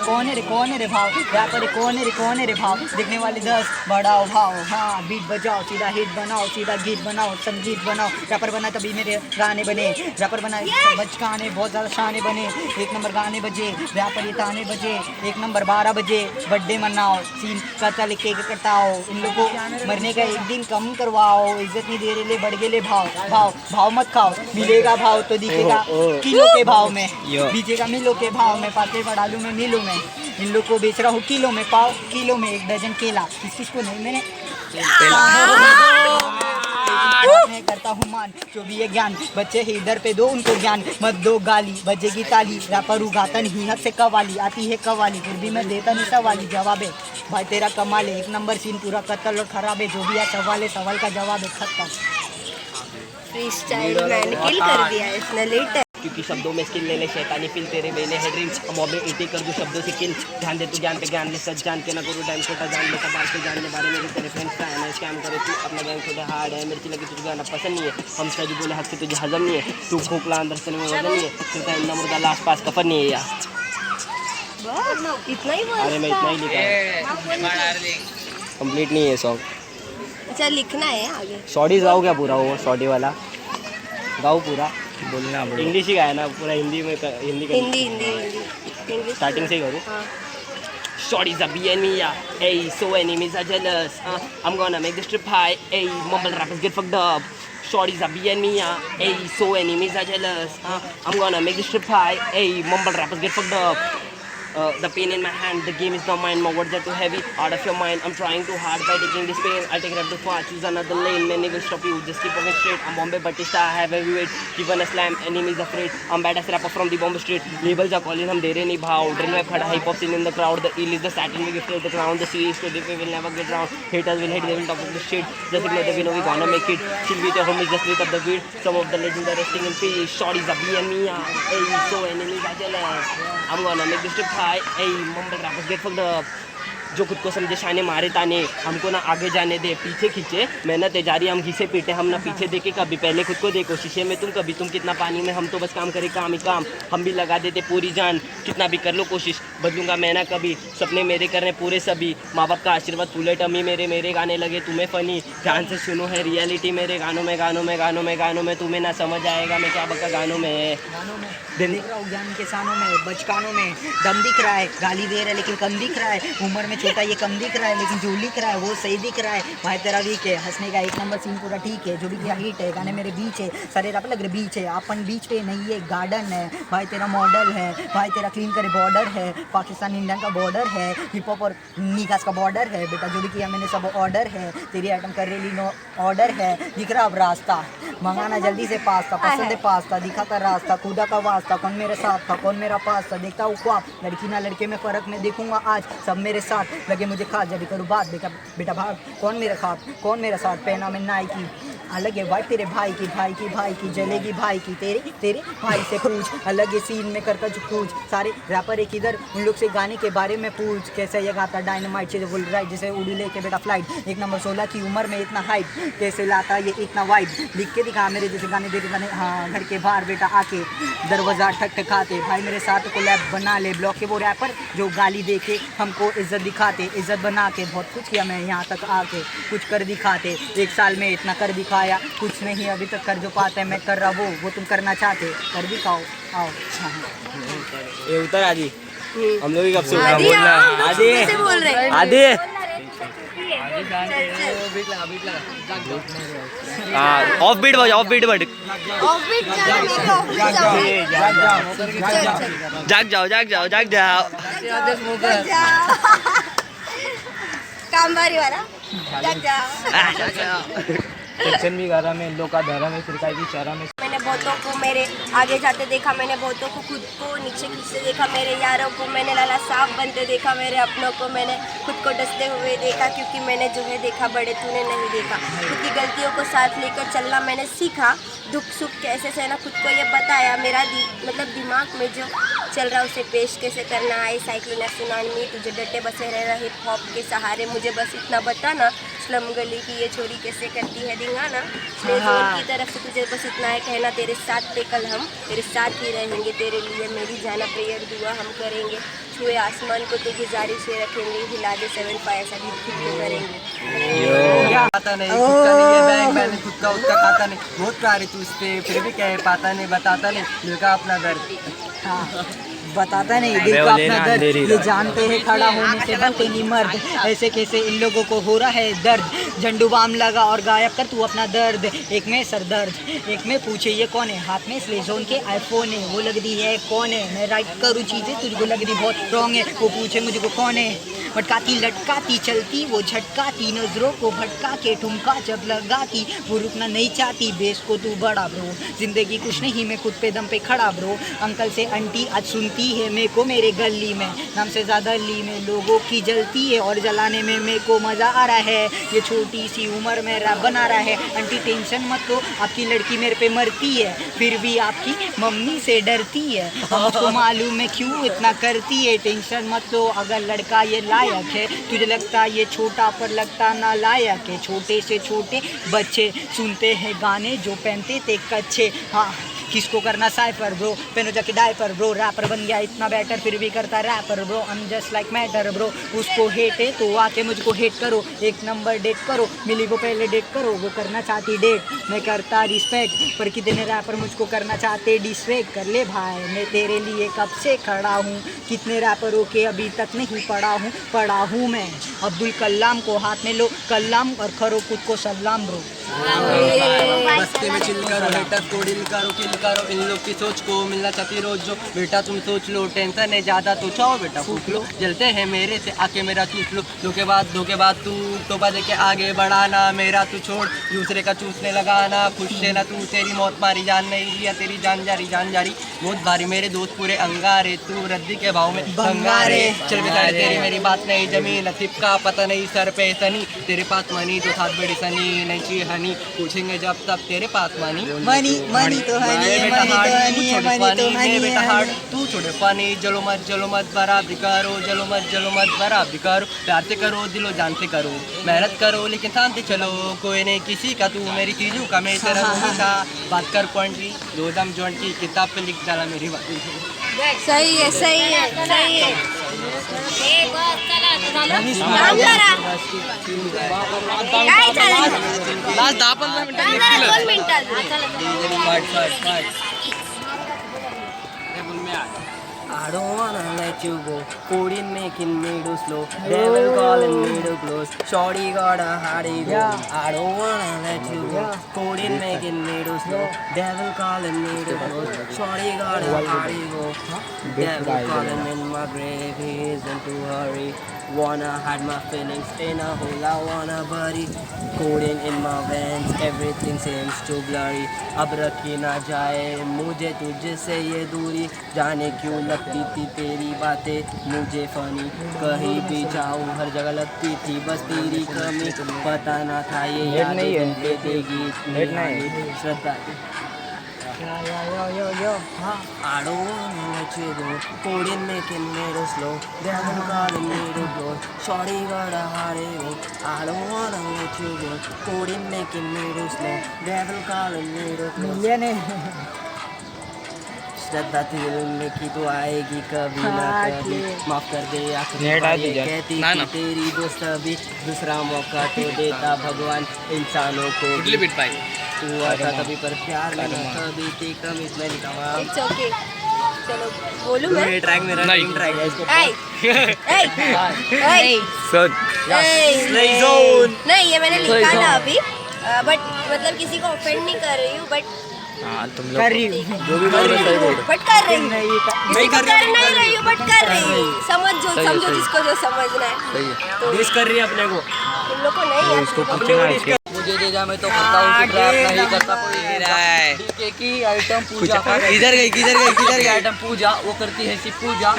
भाव, रैपर कोने रे भाव, देखने वाले 10 बढ़ाओ भाव, हाँ बीट बजाओ सीधा हिट बनाओ सीधा गीत बनाओ संगीत बनाओ, रैपर बना तभी मेरे गाने बने, रैपर बनाए बचकाने बहुत ज़्यादा शाने बने, एक नंबर गाने बजे रैपर ये ताने बजे, एक नंबर 12 बजे बर्थडे मनाओ, सीन कतल केक कटाओ, इन लोगों को मरने का एक दिन कम करवाओ, इज्जत नहीं दे रहे ले बढ़ गए भाव मत खाओ, मिलेगा भाव तो दिखेगा किलो के भाव में, दिखेगा मिलो के भाव में, पाते बढ़ा लूँ मैं मिलूँ मैं, इन लोग को बेच रहा हूँ किलो में, पाव किलो में 1 दर्जन केला, किसको नहीं मैंने मैं करता हूँ मान जो भी ये ज्ञान, बच्चे ही इधर पे दो उनको ज्ञान, मत दो गाली बजेगी ताली, रैपर उगाता नहीं हद से कवाली, आती है कवाली फिर भी मैं देता नहीं सवाली, जवाब है भाई तेरा कमाल है, एक नंबर सीन पूरा कत्ल और खराब है, जो भी है सवाल का जवाब है खत्म। फ्री स्टाइल मैंने किल कर दिया इसने लेट, क्योंकि शब्दों में स्किल ले ले शैतानी फिल तेरे बेले है ड्रीम्स, हम मॉबे ईटी कर दो शब्दों से किल, ध्यान दे तू ज्ञान पे ज्ञान ले सच जान के ना करो टाइम छोटा जान ले सवाल के जानने बारे में तेरे फ्रेंड्स का है, स्कैम करे तू अपना गैंग छोटा हार्ड है, मिर्ची लगी तुझे गाना पसंद नहीं है, हम सच बोले हक से तुझे हजम नहीं है, तू खोखला अंदर से में वजन नहीं है, सिर्फ इंदा मुर्दा लास्ट पास कफन नहीं है यार, इतना ही अरे मैं इतना ही लिखा कंप्लीट नहीं है सॉन्ग। अच्छा लिखना है आगे, शॉर्टी गाओ क्या पूरा वो शॉर्टी वाला गाओ पूरा, बोलना इंग्लिश ही गाया ना पूरा, हिंदी में हिंदी स्टार्टिंग से ही करूँ। Shorties are being me, yeah. Hey, so enemies are jealous. I'm gonna make this trip high. Hey, mumble rappers get fucked up. Shorties are being me, yeah. Hey, so enemies are jealous. I'm gonna make this trip high. Hey, mumble rappers get fucked up. The pain in my hand, the game is not mine. My words are too heavy, out of your mind. I'm trying too hard by taking this pain. I'll take it up too far, choose another lane. Many will stop you, just keep walking straight. I'm Bombay Batista, I have heavyweight. Given a slam, enemies afraid. I'm badass rapper from the Bombay street. Labels are calling, हम दे रहे नहीं भाव. Drill में खड़ा hip hop scene in the crowd. The eel is the satin, we gifted the crown. The series to dip, we will never get round. Haters will hate, they will talk of the shit. Just ignore the we know we gonna make it. Chill with your homies, just lift up the beat. Some of the legends are resting in peace. Shorties are being me, hey, so enemies are jealous. I'm gonna make this trip high, hey. Mumble rappers get fucked up, जो खुद को समझे शाने मारे ताने, हमको ना आगे जाने दे पीछे खींचे, मेहनत है जारी हम घिसे पीटे, हम ना पीछे देखे कभी, पहले खुद को देखो शीशे में तुम कितना पानी में, हम तो बस काम करे काम ही काम, हम भी लगा देते पूरी जान, कितना भी कर लो कोशिश, बदलूंगा मैं ना कभी, सपने मेरे करने पूरे सभी, माँ बाप का आशीर्वाद फूले टमी मेरे गाने लगे तुम्हें फनी, ध्यान से सुनो है रियलिटी मेरे गानों में, तुम्हें ना समझ आएगा मैं क्या बका गानों में देख रहा हूँ ज्ञान के सानों में, बचकानों में दम दिख रहा है, गाली दे रहा है लेकिन कम दिख रहा है, उम्र में छोटा ये कम दिख रहा है लेकिन जो लिख रहा है वो सही दिख रहा है, भाई तेरा वीक है, हंसने का एक नंबर सीन पूरा ठीक है, जो भी किया हिट है, गाने मेरे बीच है, सारे रैप लग रहे बीच है, अपन बीच पे नहीं है गार्डन है, भाई तेरा मॉडल है, भाई तेरा क्लीन करे बॉर्डर है, पाकिस्तान इंडिया का बॉर्डर है, हिप हॉप और निकास का बॉर्डर है, बेटा जो भी किया मैंने सब ऑर्डर है, तेरी आइटम कर रही नो ऑर्डर है, दिख रहा अब रास्ता, मंगाना जल्दी से पास्ता, पसंद है पास्ता, दिखाता रास्ता, खुदा का वास्ता, कौन मेरे साथ था कौन मेरा पास था, देखता हूँ ख्वाब, लड़की ना लड़के में फ़र्क मैं देखूंगा आज, सब मेरे साथ लगे मुझे खास, जब करूँ बात बेटा भाग, कौन मेरा खाब कौन मेरा साथ, पहना मैं नाइकी अलग है वाइब तेरे भाई की जलेगी भाई की तेरे भाई से पूछ अलग है सीन में करता जो कूच सारे रैपर एक इधर उन लोग से गाने के बारे में पूछ कैसे ये गाता डायनामाइट चीज़ बोल रहा है जैसे उड़ी लेके बेटा फ्लाइट 1 नंबर 16 की उम्र में इतना हाइप कैसे लाता ये इतना वाइब लिख के दिखा मेरे जैसे गाने देते गाने हाँ घर के बाहर बेटा आके दरवाज़ा ठकठकाते भाई मेरे साथ कोलैब बना ले ब्लॉक के वो रैपर जो गाली दे के हमको इज्जत दिखाते इज्जत बना के बहुत कुछ किया मैं यहाँ तक आके कुछ कर दिखाते 1 साल में इतना कर दिखाया कुछ नहीं अभी तक कर जो पाते हैं मैं कर रहा वो तुम करना चाहते कर दिखाओ आओ हाँ ये उतर आदि हम लोग कब से आदि आदि कैसे बोल रहे हैं आदि ऑफ बीट बज ऑफ बीट जाग जाओ कामवारी वाला जाग जाओ सेक्शन भी गारा में लोग का धारा में सिरकाई की चारा में मैंने बहुतों को मेरे आगे जाते देखा मैंने बहुतों को खुद को नीचे खींचते देखा मेरे यारों को मैंने लाला साफ बनते देखा मेरे अपनों को मैंने खुद को डसते हुए देखा क्योंकि मैंने जो है देखा बड़े तूने नहीं देखा खुद की गलतियों को साथ लेकर चलना मैंने सीखा दुख सुख कैसे सहना खुद को ये बताया मेरा मतलब दिमाग में जो चल रहा उसे पेश कैसे करना है साइक्लिंग सुनानी तुझे डटे बसे रह हिप हॉप के सहारे मुझे बस इतना बताना स्लम गली की ये छोरी कैसे करती है दिंगाना की तरफ से तुझे बस इतना है कहना तेरे साथ पे कल हम तेरे साथ ही रहेंगे तेरे लिए मेरी जाना प्रेयर दुआ हम करेंगे छुए आसमान को तो गुजारिश ये रखेंगे हिला दे 7 ऐसा भी खुद को करेंगे खाता नहीं खुद का नहीं है बैंक बैलेंस खुद का उसका खाता नहीं बहुत प्यारी तू उस पे फिर भी कहे पाता नहीं बताता नहीं दिल का अपना दर्द हाँ बताता नहीं दिल का अपना दर्द ये जानते हैं खड़ा होने से बनते नहीं मर्द ऐसे कैसे इन लोगों को हो रहा है दर्द झंडू बाम लगा और गायब कर तू अपना दर्द एक में सर दर्द एक में पूछे ये कौन है हाथ में स्लेजोन के आईफोन है वो लगती है कौन है मैं राइट करूँ चीज़ें तुझको लगती बहुत रॉन्ग है वो पूछे मुझको कौन है भटकाती लटकाती चलती वो झटकाती नजरों को भटका के ठुमका जब लगाती वो रुकना नहीं चाहती बेस को तू बड़ा ब्रो जिंदगी कुछ नहीं मैं खुद पे दम पे खड़ा ब्रो अंकल से आंटी आज सुनती है मेरे को मेरे गली में नाम से ज़्यादा ली में लोगों की जलती है और जलाने में मेरे को मज़ा आ रहा है ये छोटी सी उम्र में रैप बना रहा है आंटी टेंशन मत लो आपकी लड़की मेरे पे मरती है फिर भी आपकी मम्मी से डरती है हमको मालूम है क्यों इतना करती है टेंशन मत लो अगर लड़का ये लायक है तुझे लगता ये छोटा पर लगता ना लायक है छोटे से छोटे बच्चे सुनते हैं गाने जो पहनते थे कच्चे हाँ किसको करना साइफर ब्रो पेनो जाके डायपर ब्रो रैपर बन गया इतना बेटर फिर भी करता rapper bro I am just like matter bro उसको हेट है तो आके मुझको हेट करो 1 नंबर डेट करो मिली को पहले डेट करो वो करना चाहती डेट मैं करता रिस्पेक्ट पर कितने रैपर मुझको करना चाहते डिस्ट्रैक्ट कर ले भाई मैं तेरे लिए कब से खड़ा हूँ कितने रैपरों के अभी तक नहीं पढ़ा हूँ मैं अब्दुल कलाम को हाथ में लो कलाम और करो खुद को सलाम ब्रो बस्ती में चिल करो बेटा को डिल करो इन लोग की सोच को मिलना चाहती रोज जो बेटा तुम सोच लो टेंशन है ज़्यादा तो चाहो बेटा फूक लो जलते हैं मेरे से आके मेरा चूस लो धोखे बाद तू टोपा दे के आगे बढ़ाना मेरा तू छोड़ दूसरे का चूसने लगाना खुश लेना तू तेरी मौत मारी जान नहीं लिया तेरी जान जारी बहुत भारी मेरे दोस्त पूरे अंगारे तू रद्दी के भाव में बंगारे चल बेटा तेरी मेरी बात नहीं जमीन नसीब का पता नहीं सर पे सनी तेरे पास मनी तो साथ बड़ी सनी नहीं चाहिए हनी पूछेंगे जब तक तेरे पास मनी तो हनी तू छोड़े पानी जलो मत बराबरी करो जलो मत बराबरी करो प्यार से करो दिलो जान से करो मेहनत करो लेकिन शांति चलो कोई नहीं किसी का तू मेरी चीजों का मैं तेरा हमेशा बात कर पॉइंट्री 2 दम जॉइंट की किताब पे लिख डाला मेरी बात सही है लास्ट 10-15 मिनिटं I don't wanna let you go. Coding making me too slow. Devil calling me to close. Shorty got a hearty go. I don't wanna let you go. Coding making me too slow. Devil calling me to close. Shorty got a hearty go. Devil calling in my grave. He isn't too hurry. Wanna hide my feelings in a hole, I wanna bury. Coding in my veins, everything seems too blurry. अब रखी ना जाए मुझे तुझसे ये दूरी, जाने क्यों लगती थी तेरी बातें मुझे फनी। कहीं भी जाऊँ हर जगह लगती थी बस तेरी कमी, पता ना था ये यादें दिल पे देगी श्रद्धा। I don't wanna let you go. Coding making me too slow. Devil calling me to blow. Shorty got a hard ego. I don't wanna let you go. Coding making me too slow. Devil calling me to blow. श्रद्धा थी दिल में कि तू आएगी कभी ना कभी, माफ कर दे आखिरी बार ये कहती थी तेरी दोस्त अभी, दूसरा मौका तो देता भगवान इंसानों को। तू आता कभी पर प्यार में कभी थी कम इसमें लिखा। इट्स ओके, चलो बोलूं मैं? ये ट्रैक मेरा नहीं ट्रैक है इसको। नहीं ये मैंने लिखा ना अभी, बट मतलब किसी को ऑफेंड नहीं कर रही हूँ, बट तुम लोग कर रही जो भी बोल रहे हो बट कर रही हूँ, नहीं कर रही हूँ बट कर रही हूँ। समझो जिसको जो समझना है। तो मिस कर रही है अपने को, तुम लोग को नहीं है। इसको पूछना मुझे दे जा मैं तो करता हूँ, रैप नहीं करता कोई रहा है। डीके की आइटम पूजा, किधर गई आइटम पूजा, वो करती है सिर्फ पूजा।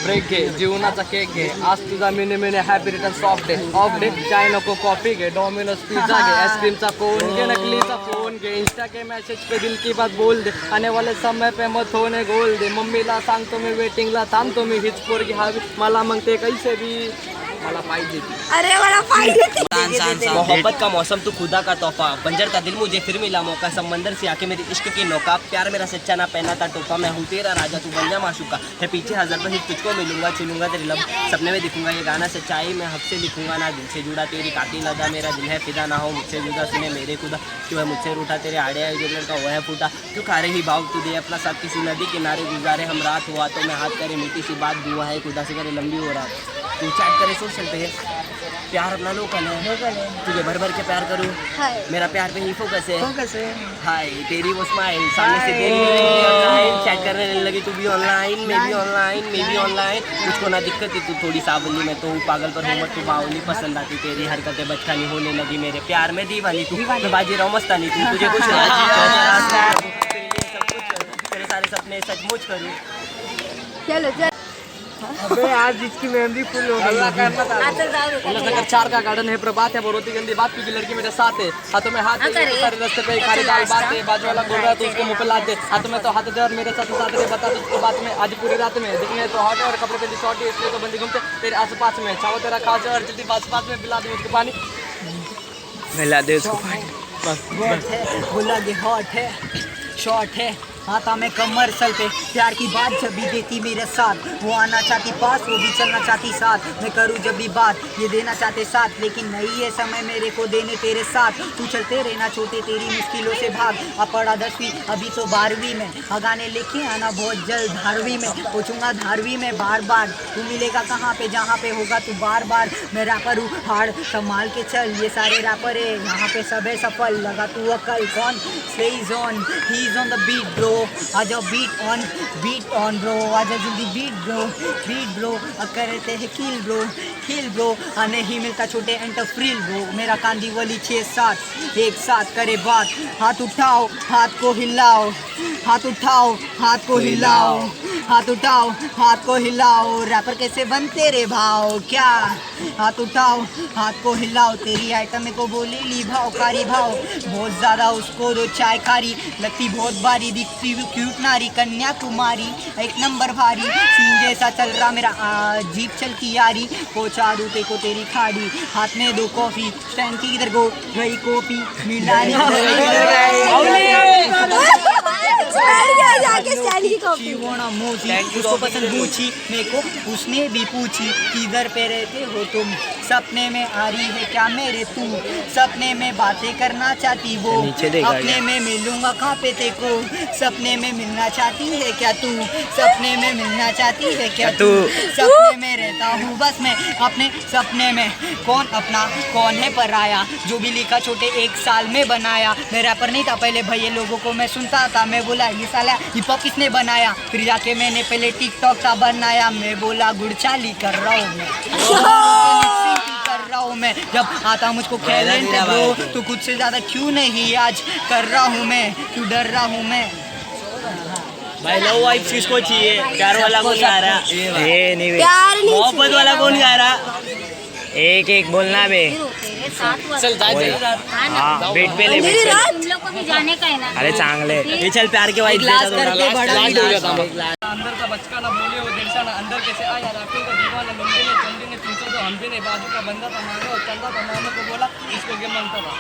ब्रेक घे, जीवनाचा केक घे, आज तुझा mini happy return soft day, of day चाय नको कॉफी घे, डोमिनोज पिझ्झा घे, आइसक्रीमचा कोन घे, नकलीचा फोन घे, इंस्टा के मैसेज पे दिल की बात बोल दे, आने वाले समय पे मत होने गोल दे, मम्मीला सांगतो मी वेटिंगला थांबतो मी, हीच पोरगी हवी मला मागते कैसे भी मला पाहिजे ती। अरे मला पाहिजे ती। मोहब्बत का मौसम तू खुदा का तोहफा, बंजर का दिल मुझे फिर मिला मौका, समंदर से आके मेरी इश्क की नौका, प्यार मेरा सच्चा ना पहना था टोपा, मैं हूँ तेरा राजा तू बन जा माशूका, है पीछे हजार पर तुझको मिलूंगा, छूलूंगा तेरे लब, सपने में दिखूंगा ये गाना सच्चाई, मैं हक से लिखूंगा ना दिल से जुड़ा, तेरी कातिल अदा मेरा दिल है फिदा, ना हो मुझसे जुदा सुने मेरे खुदा, क्यों है मुझसे रूठा, तेरे आड़े है जो लड़का वो है फूटा, क्यों खा रही भाव तू दे अपना साथ, किसी नदी किनारे गुजारे हम रात, हुआ तो मैं हाथ करे मीठी सी बात, दुआ है खुदा से करे लंबी हो रात, तू चैट करे सोशल पे, प्यार अपना लोकल है, तुझे भर भर के प्यार करूँ, मेरा प्यार पे ही फोकस है, हाय तेरी वो स्माइल सामने से तेरी ऑनलाइन चैट करने लगी, तू भी ऑनलाइन मैं भी ऑनलाइन, मुझको ना दिक्कत थी तू थोड़ी सावली, मैं तो हूँ पागल पर हूँ मत तू बावली, पसंद आती तेरी हरकतें बचकानी होने लगी, मेरे प्यार में दीवानी तू, मैं बाजी रहा हूँ मस्तानी तू, तुझे कुछ तेरे सारे सपने सचमुच करूँ। चलो अबे आज इसकी मेमोरी फुल हो गई। नगर 4 का गार्डन है, प्रभात है, बहुत ही गंदी बात क्योंकि लड़की मेरे साथ है, हाथों में हाथ सारे रास्ते पे खाली दाल बात है, बाजू वाला बोल रहा है तो उसको मुँह पे लाते, हाथों में तो हाथ दे और मेरे साथ रे, बता तुझको बात में आज पूरी रात में दिखने तो हॉट है और कपड़े पे शॉर्ट है, इसलिए तो बंदी घूमते तेरे आस-पास में, छाव तेरा खास और जल्दी पास में पिला दे उसको पानी, मिला दे उसको पानी, बोला ये हॉट है शॉर्ट है, आता मैं कमर्शियल पे, प्यार की बात जब भी देती मेरे साथ, वो आना चाहती पास वो भी चलना चाहती साथ, मैं करूँ जब भी बात ये देना चाहते साथ, लेकिन नहीं है समय मेरे को देने तेरे साथ, तू चलते रहना छोटे तेरी मुश्किलों से भाग, अब पढ़ा 10वीं अभी तो 12वीं में, गाने लेके आना बहुत जल्द 12वीं में, पहुँचूंगा 12वीं में बार तू मिलेगा कहाँ पे जहाँ पे होगा तू बार, मैं रैपर हूँ हार्ड संभाल के चल, ये सारे रैपर है यहाँ पे सब है सफल, लगा तू अकल कौन sledge on he is on the beat bro, आजा बीट ऑन ब्रो, आजा जल्दी बीट ब्रो, करते हैं किल ब्रो, नहीं मिलता छोटे एंटर फ्रील ब्रो, मेरा कांदी वाली 6-7 एक साथ करे बात, हाथ उठाओ हाथ को हिलाओ, हाथ उठाओ हाथ को हिलाओ, हाथ उठाओ हाथ को हिलाओ, रैपर कैसे बनते रे भाव क्या, हाथ उठाओ हाथ को हिलाओ, तेरी आइटम को बोली ली भाव कारी भाव, बहुत ज़्यादा उसको दो चाय खारी, लगती बहुत बारी, दिखती क्यूट नारी, कन्याकुमारी एक नंबर भारी, सीन जैसा चल रहा मेरा जीप चलती यारी, पहुँचा दूँ तेको तेरी खाड़ी, हाथ में 2 कॉफ़ी, स्टैंड की इधर गो गई कॉफ़ी मिलानी, उसको पसंद पूछी मेरे को उसने भी पूछी, किधर पे रहते हो तुम, सपने में आ रही है क्या मेरे तू, सपने में बातें करना चाहती वो, अपने में मिलूंगा कहाँ पे तेको, सपने में मिलना चाहती है क्या तू, सपने में मिलना चाहती है क्या तू, सपने में रहता हूँ बस मैं अपने सपने में, कौन अपना कौन है पराया, जो भी लिखा छोटे 1 साल में बनाया, मैं रैपर नहीं था पहले भैया लोगों को मैं सुनता था, मैं बोला ये साला हिप हॉप किसने बनाया, आया, फिर जाके मैंने पहले टिकटॉक सा बनाया, मैं बोला गुड़चाली कर रहा हूँ मैं, कर रहा हूँ मैं, जब आता मुझको खेलने ब्रो, तो खुद से ज्यादा क्यों नहीं आज कर रहा हूँ मैं, क्यों डर रहा हूँ मैं। भाई लव वाइफ किसको चाहिए? प्यार वाला कौन गा रहा? ये नहीं प्यार नहीं मोहब्बत वाला कौन गा रहा? एक एक बोलना बे। चल हाँ बेट पे ले बेट पे। तुम लोग को भी जाने का है ना। अरे चांगले ये चल प्यार के वाइफ अंदर का बचका ना बोले वो दिलसा ना अंदर कैसे आया राफी का दीवाना लंबी ने चंदी ने 300 तो हम भी ने बाजू का बंदा था मांगा और चंदा था मामा को बोला इसको गेम मानता था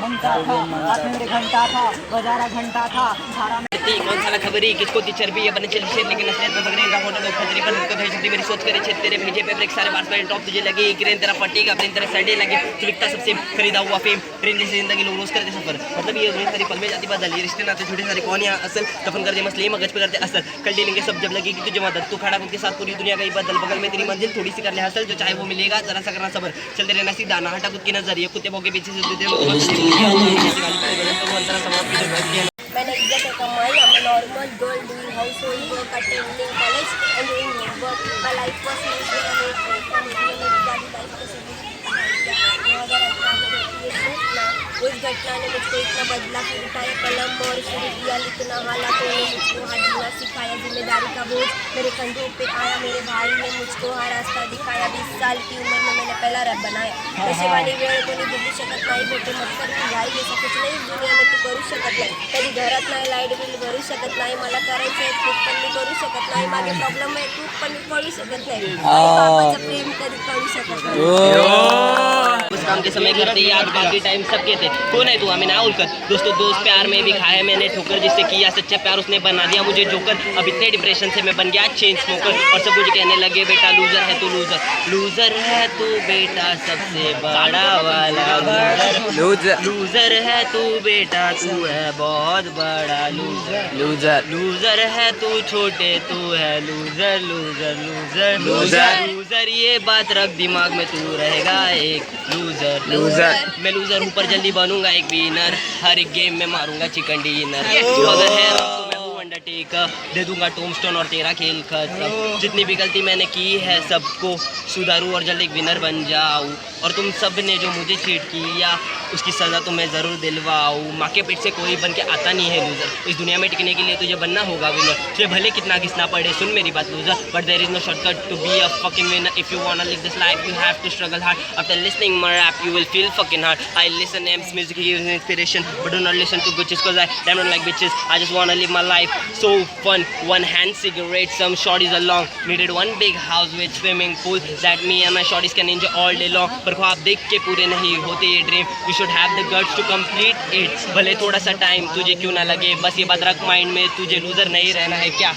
घंटा था हाथ में मेरे घंटा था, बजारा घंटा था, धारा में कौन सा खबरी किसको दी चर्बी अपने चल शेर लेकिन असलियत में बगने का फोटो खतरे पर को भेज दी मेरी सोच करे छेद तेरे भेजे पे ब्रेक सारे बार पर टॉप तुझे लगे ग्रेन तेरा फटेगा ब्रेन तेरा साइड लगे चुविकता सबसे खरीदा हुआ फेम ट्रेन जैसी जिंदगी लोग रोज करते सफर मतलब ये दुनिया सारी पल में जाती बदल ये रिश्ते नाते छोटे सारे कौन यहाँ असल दफन कर दे मसले मगज पे करते असर कल डीलेंगे सब जब लगेगी तुझे मदद तू खड़ा उनके साथ पूरी दुनिया का ही बदल बगल में तेरी मंजिल थोड़ी सी कर ले हासिल जो चाहे वो मिलेगा जरा सा करना सबर चलते रहना सीधा ना हटा खुद की नजर ये कुत्ते भौंके पीछे से मैंने इज्जत कमाई, I'm a normal girl doing household work, attending college and doing homework. My life was उस घटना ने मुझको इतना बदला कि उठाया कलम और शुरू किया लिखना, हालातों ने मुझको हाथ जीना सिखाया, जिम्मेदारी का बोझ मेरे कंधों पे आया, मेरे भाई ने मुझको हर रास्ता दिखाया, 20 साल की उम्र में मैंने पहला रैप बनाया, पेशेवानी वेळ कोणी बदलू शकत नाही, भेटे मत कर की भाई जसं कुछ नाही दुनिया में तू करू शकत नाही, कधी घरात नाही लाईट बिल भरू शकत नाही, मला करायचं आहे खूप पण मी करू शकत नाही, मागे प्रॉब्लेम आहे खूप पण मी कळू शकत नाही, आई बाबाचं प्रेम कधी कळू शकत नाही। उस काम के समय करते याद बाकी टाइम सबके थे कौन है तू हमें ना उलकर दोस्तों दोस्त प्यार में भी खाया मैंने ठोकर जिससे किया सच्चा प्यार उसने बना दिया मुझे जोकर अब इतने डिप्रेशन से मैं बन गया चेन स्मोकर और सब मुझे कहने लगे बेटा लूजर है तू लूजर है तू बेटा सबसे बड़ा वाला लूजर है तू बेटा तू है बहुत बड़ा लूजर है तू छोटे तू है लूजर ये बात रख दिमाग में तू रहेगा एक लूजर मैं लूजर हूँ पर जल्दी बनूंगा एक विनर हर एक गेम में मारूंगा चिकन डिनर तू अगर है तो मैं हूँ अंडरटेकर दे दूंगा टोमस्टोन और तेरा खेल खत्म जितनी भी गलती मैंने की है सबको सुधारूं और जल्द एक विनर बन जाऊँ और तुम सब ने जो मुझे चीट किया उसकी सज़ा तो मैं ज़रूर दिलवाऊँ माँ के पेट से कोई बन के आता नहीं है लूजर इस दुनिया में टिकने के लिए तुझे बनना होगा विनर तुझे भले कितना घिसना पड़े सुन मेरी बात loser but there is no shortcut to be a fucking winner if you want to live this life you have to struggle hard after listening my rap you will feel fucking hard I listen Em's music gives me inspiration but do not listen to bitches cause I don't like bitches I just want to live my life so fun one hand cigarette some shorties along needed one big house with swimming pool that me and my shorties can enjoy all day long पर ख्वाब देख के पूरे नहीं होते ये dream you should have the guts to complete it भले थोड़ा सा टाइम तुझे क्यों ना लगे बस ये बात रख माइंड में तुझे लूजर नहीं रहना है क्या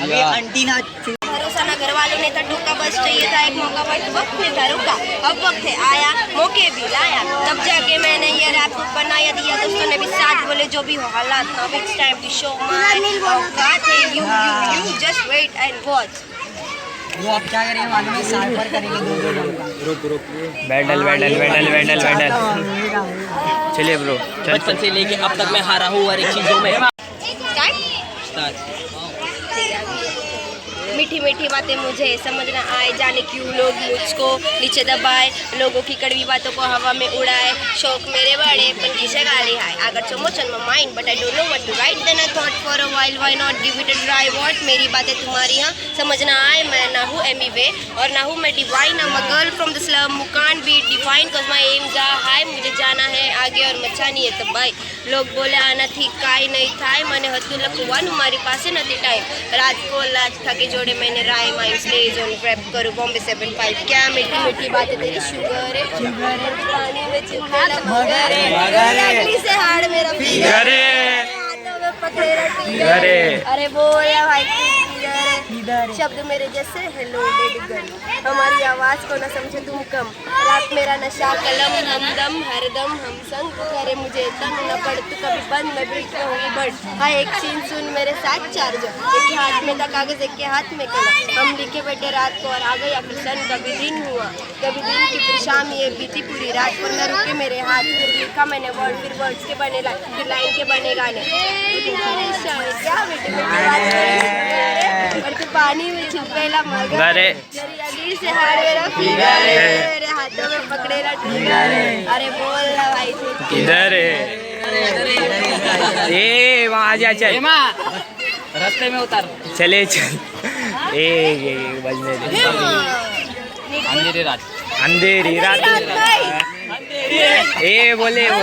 अभी आंटी ना भरोसा ना घर वालों ने था टोका बस चाहिए था एक मौका बट वक्त में था रुका अब वक्त है आया मौके भी लाया तब जाके मैंने ये रैप बनाया दिया दोस्तों ने भी साथ बोले जो भी हो हालात now it's time to show my औकात है you just wait and watch वो अब क्या करेंगे मालूम है साइफर करेंगे दो जन का बैटल चलिए ब्रो बचपन से लेके अब तक मैं हारा हूँ हर एक चीज़ों में मीठी मीठी बातें मुझे समझ ना आए जाने क्यों लोग मुझको नीचे दबाए लोगों की कड़वी बातों को हवा में उड़ाए शौक मेरे बड़े पण किसे गाली हाय अगर चमोचन my mind but I don't know what to write then I thought for a while why not give it a try what मेरी बातें तुम्हारी यहाँ समझ ना आए मैं ना हूँ एमीवे और ना हूँ मैं divine I am a girl from the slum who can't be define cause my aims are high मुझे जाना है आगे और मचानी है तबाही लोग बोले आना थी काई नहीं था मैंने हत्तू लखवान हमारी पास नहीं टाइम रात को लाज खा के जोड़े मैंने राय माइंड स्लेज ऑन रैप करूँ बॉम्बे 75 क्या मीठी मीठी बातें तेरी शुगर है पानी में चिपकेला मगर है अगली से हाड़ मेरा फिगर है हाथों में पकड़े टिगर है अरे बोल भाई किधर है? शब्द मेरे जैसे हेलो डेड गर्ल, हमारी आवाज़ को न समझे तुम कम, रात मेरा नशा कलम हमदम हरदम हम संग करे मुझे तंग न पड़ तू कभी बंद मैं भी कहूँगी बड़। हाँ एक सीन सुन मेरे साथ चार्जर, एक के हाथ में था कागज एक के हाथ में कलम, हम लिखे बैठे रात को और आ गया फिर सन, कभी दिन हुआ कभी दिन की फिर शाम, ये बीती पूरी रात पर न रुके मेरे हाथ, फिर लिखा मैंने वर्ड फिर वर्ड्स के बने लाइन फिर लाइन के बने गाने। क्या बेटे और तू पानी में छिपेला मगर जरी से हाड़ेला फिगर मेरे हाथों में पकड़ेला ट्रिगर, अरे बोल ना भाई तू किधर है? ए वहाँ जा चल, रास्ते में उतार चले चल। ए बजने दे। अंधेरी रात अंधेरी रात ए बोले वो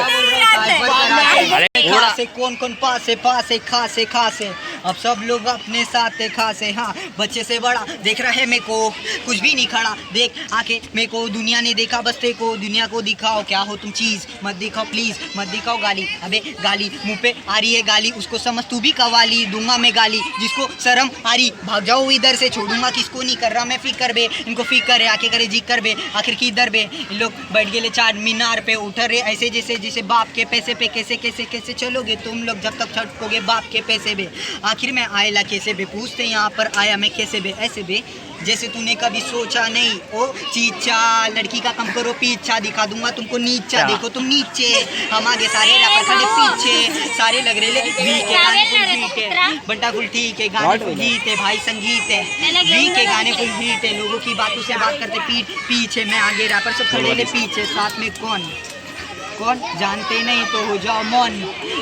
अरे खा से कौन कौन पासे पासे खासे खासे, अब सब लोग अपने साथ खासे। हाँ बच्चे से बड़ा देख रहे मेरे को, कुछ भी नहीं खड़ा देख आके मेरे को, दुनिया ने देखा बस तेरे को, दुनिया को दिखाओ क्या हो तुम चीज़, मत दिखाओ प्लीज़ मत दिखाओ गाली, अबे गाली मुंह पे आ रही है गाली, उसको समझ तू भी कवाली, दूंगा मैं गाली जिसको शर्म आ रही, भाग जाओ इधर से, छोड़ूंगा किसको नहीं कर रहा मैं फिकर बे, इनको फिकर है आके करे जी कर बे, आखिर की इधर बे इन लोग बैठ गए 4 मीनार पे, उठ रहे ऐसे जैसे बाप के पैसे पे, कैसे कैसे कैसे चलोगे तुम लोग जब तक छटकोगे बाप के पैसे बे, आखिर में आएला कैसे बे, पूछते यहाँ पर आया मैं कैसे बे, ऐसे बे जैसे तूने कभी सोचा नहीं। ओ चीचा लड़की का कम करो पीछा, दिखा दूंगा तुमको नीचा, देखो तुम नीचे हम आगे सारे रैपर खड़े पीछे, सारे लग रहे वीक है गाने फुल हीट है, बंटा फुल ठीक है गाने फुल गीत है भाई संगीत है, वीक है गाने फुल हीट है, लोगों की बातों से बात करते पीठ पीछे, मैं आगे रैपर सब खड़े ले पीछे, साथ में कौन कौन जानते नहीं तो हो जाओ मौन,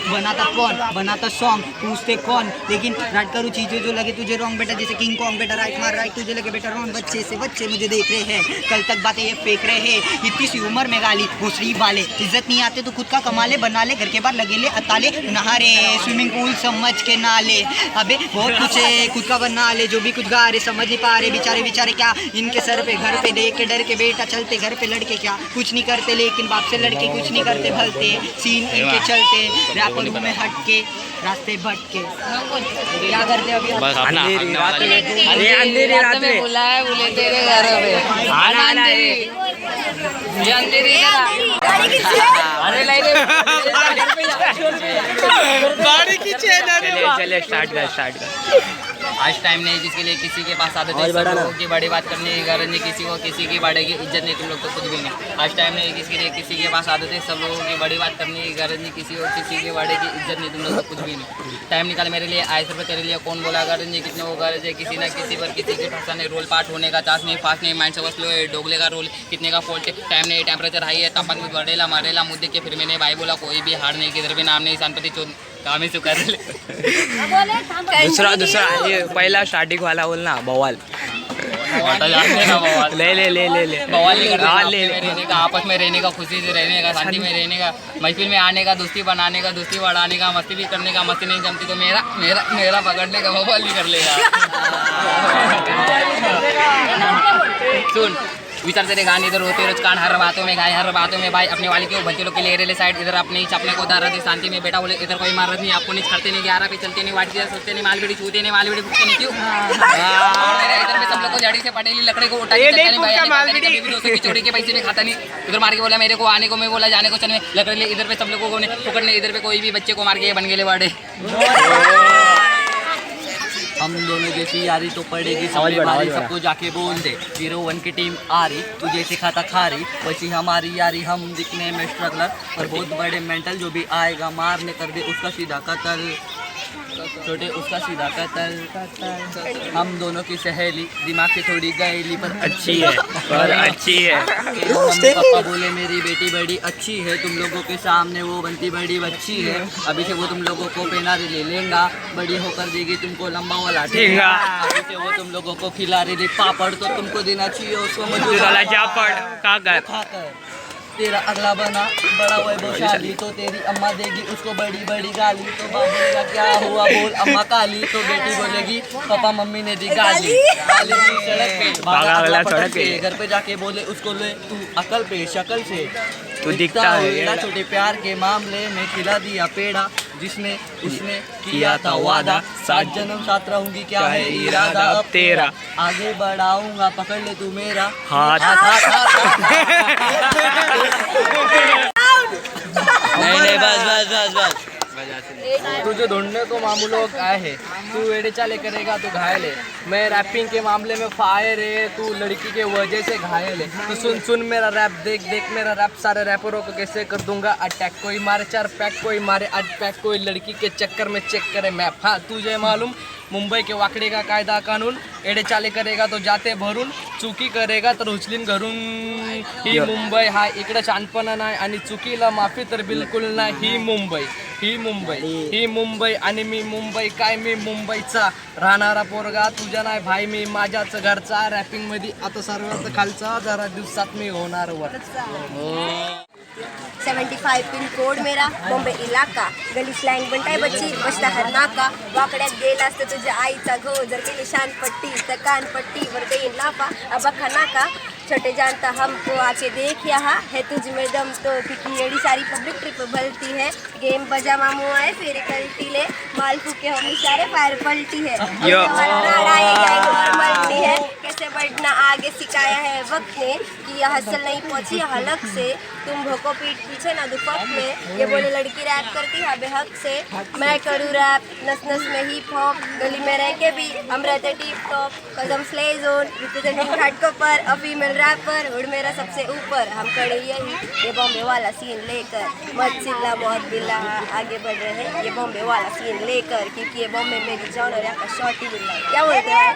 बनाता कौन बनाता सॉन्ग पूछते कौन, लेकिन राइट करूँ चीज़ें जो लगे तुझे रॉन्ग बेटा, जैसे किंग कॉन्ग बेटा राइट मार राइट तुझे लगे बेटा रॉन्ग, बच्चे से बच्चे मुझे देख रहे हैं, कल तक बातें ये फेंक रहे हैं, इतनी सी उम्र में गाली घुसरी वाले, इज्जत नहीं आते तो खुद का कमा ले, बना ले घर के बाहर लगे ले अताले, नहारे स्विमिंग पूल समझ के नाले, अबे बहुत कुछ है खुद का बना ले, जो भी कुछ गा रहे समझ नहीं पा रहे बेचारे बेचारे, क्या इनके सर पे घर पे देख के डर के बेटा चलते, घर पे लड़के क्या कुछ नहीं करते, लेकिन बाप से लड़के कुछ नहीं करते, भलते सीन इनके चलते, रैपर में हट के रास्ते भटके, क्या करते अभी अंधेरी रात में, अरे अंधेरी रात में बुलाया बोले तेरे घर में आना ये अंधेरी अरे गाड़ी की चेन, चले स्टार्ट कर। आज टाइम नहीं जिसके लिए किसी के पास आदत है, सब लोगों की बड़ी बात करने की गरज नहीं, किसी को किसी की बड़े की इज्जत नहीं, तुम लोग तो कुछ भी नहीं। आज टाइम नहीं जिसके लिए किसी के पास आदत है, सब लोगों की बड़ी बात करने की गरज नहीं, किसी को किसी के बड़े की इज्जत नहीं, तुम लोग तो कुछ भी नहीं। टाइम निकाल मेरे लिए आए सिर्फ तेरे लिए, कौन बोला गरज नहीं, कितने वो गरज है, किसी ना किसी पर किसी के फंसा नहीं, रोल पार्ट होने का चांस नहीं, फास्ट नहीं माइंड से स्लो है, डोगले का रोल कितने का फॉल्ट है, टाइम नहीं टेम्परेचर हाई है, तापमान में बढ़ेला मरेला मुद्दे के, फिर मैंने भाई बोला कोई भी हार नहीं, किधर भी नाम नहीं, शांति चो काम ही कर दूसरा ये पहला स्टार्टिंग वाला बोलना बवाल, ले ले ले ले ले बवाल रहने का, आपस में रहने का, खुशी से रहने का, शांति में रहने का, महफिल में आने का, दोस्ती बनाने का, दोस्ती बढ़ाने का, मस्ती भी करने का, मस्ती नहीं जमती तो मेरा मेरा मेरा पकड़ने का बवाल भी कर लेगा। सुन विचार तेरे गाने इधर होते रोज कान, हर बातों में गाय, हर बातों में भाई, अपने वाले के बच्चे लोग के ले रेले साइड, इधर अपने ही अपने को दारा दे शांति में बेटा बोले, इधर कोई मारत नहीं, आपको नहीं करते नहीं, 11 पे चलते नहीं, वाट दिया सोचते नहीं, माल बेड़ी छूते नहीं, माल बेड़ी फूकते नहीं, क्यों इधर पे सब लोग को झाड़ी से पटेली लकड़े को उठा के कभी भी 200 की चोरी के पैसे में खाता नहीं, इधर मार के बोला मेरे को आने को, मैं बोला जाने को चलने लकड़े ले, इधर पे सब लोगों ने पकड़ने, इधर पे कोई भी बच्चे को मार के बन गए बड़े। हम दोनों जैसी यारी तो पड़ेगी सबको जाके बोल दे, 01 की टीम आ रही, तुझे सिखाता खा रही, वैसी हमारी यारी, हम दिखने में स्ट्रगलर और बहुत बड़े मेंटल, जो भी आएगा मारने कर दे उसका सीधा कत्ल, छोटे उसका सीधा कत्ल, हम दोनों की सहेली दिमाग से थोड़ी गैली पर अच्छी है, और अच्छी है, मम्मी पापा बोले मेरी बेटी बड़ी अच्छी है, तुम लोगों के सामने वो बनती बड़ी बच्ची है, अभी से वो तुम लोगों को पेना ले लेगा, बड़ी होकर देगी तुमको लंबा वाला ठेंगा, अभी से वो तुम लोगों को खिला रही पापड़ तो तुमको देना चाहिए उसको खाकर, तेरा अगला बना बड़ा वैभवशाली तो तेरी अम्मा देगी उसको बड़ी बड़ी गाली, तो बाप बोलेगा क्या हुआ बोल अम्मा काली, तो बेटी बोलेगी पापा मम्मी ने दी गाली, सड़क पे घर पे जाके बोले उसको ले तू अकल पे शक्ल से, तू दिखता है एड़ा छोटे प्यार के मामले में खिला दिया पेड़ा जिसने उसने किया था वादा 7 जन्म साथ रहूंगी क्या है इरादा अब तेरा आगे बढ़ाऊंगा पकड़ ले तू मेरा हाथ नहीं बस तुझे ढूंढने को मामू लोग आए हैं। तू एड़े चाले करेगा तो घायल है। मैं रैपिंग के मामले में फायर है, तू लड़की के वजह से घायल है। तू सुन मेरा रैप, देख मेरा रैप, सारे रैपरों को कैसे कर दूंगा अटैक। कोई मारे 4 पैक, कोई मारे 8 पैक, कोई लड़की के चक्कर में चेक करे मैप। हाँ तुझे मालूम मुंबई के वाकडे का कायदा कानून, एडे चाले करेगा तो जाते भरून, चुकी करेगा तर उचलीन घरून ही मुंबई। हा इकडं शानपणा नाही आणि चुकीला माफी तर बिलकुल नाही। ही मुंबई आणि मी मुंबई काय, मी मुंबईचा राहणारा पोरगा, तुझ्या नाही भाई मी माझ्याच घरचा। रॅपिंग मध्ये आता सर्वात खालचा, जरा दिवसात मी होणार वर। 75 पिन कोड मेरा, बॉम्बे इलाका, गली स्लँग बनताय बच्ची, बसता हर नाका। वाकड्यात गेला असतं तुझ्या आईचा घो, जर केली शानपट्टी तर कानपट्टी वर देईन लाफा। अब खनाका छोटे जानता हमको आके देख यहाँ है तुझ में दम तो, क्योंकि एड़ी सारी पब्लिक ट्रिप भलती है। गेम बजा मामू आए फेरी कल्टी ले, माल फूके हम सारे फायर पलटी है। मल्टी है कैसे बढ़ना आगे सिखाया है वक्त ने, कि यह हसल नहीं पहुंची हलक से, तुम भोको पीठ पीछे ना दुपक में। ये बोले लड़की रैप करती है बेहक से, मैं करूँ रैप नस नस में हिप हॉप। गली में रह के भी हम रहते टिप टॉप, कदम slay zone representing hardcore, a female rapper hood मेरा सबसे ऊपर। हम खड़े यही ये बॉम्बे वाला सीन लेकर, मत चिल्ला बहुत बिल्ला, आगे बढ़ रहे हैं ये बॉम्बे वाला सीन लेकर, क्योंकि ये बॉम्बे मेरी जॉन और यहाँ का शॉर्ट ही बिल्ला। क्या बोलते हैं?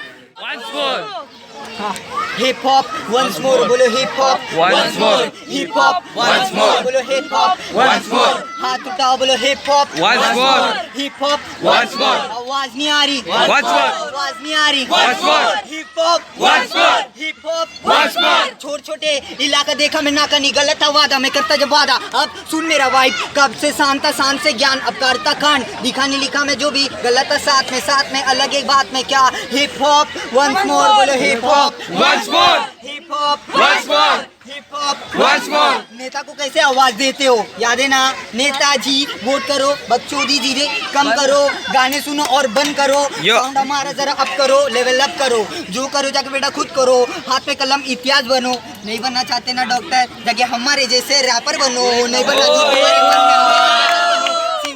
हिप हॉप वंस मोर, बोलो hip hop once more, hip hop once more, बोलो हिप हॉप वंस मोर। हाथ उठाओ बोलो hip hop once more, hip hop once more. आवाज नहीं आ रही वंस मोर, आवाज नहीं आ रही once more, hip hop once more, hip hop once more. छोटे छोटे इलाका देखा मैं ना करनी, गलत था वादा मैं करता जब वादा। अब सुन मेरा वाइब, कब से शांत था शान से ज्ञान, अब करता कांड, दिखा नहीं लिखा मैं जो भी गलत था साथ में अलग एक बात में क्या। हिप हॉप वंस मोर, बोलो hip hop once more, hip hop once more, hip hop once more. नेता को कैसे आवाज देते हो याद है ना, नेताजी वोट करो, बकचोदी धीरे कम करो, गाने सुनो और बंद करो, साउंड हमारा जरा अप करो, लेवल अप करो, जो करो जाके बेटा खुद करो, हाथ पे कलम इतिहास बनो। नहीं बनना चाहते ना डॉक्टर, जाके हमारे जैसे रैपर बनो, नहीं बनना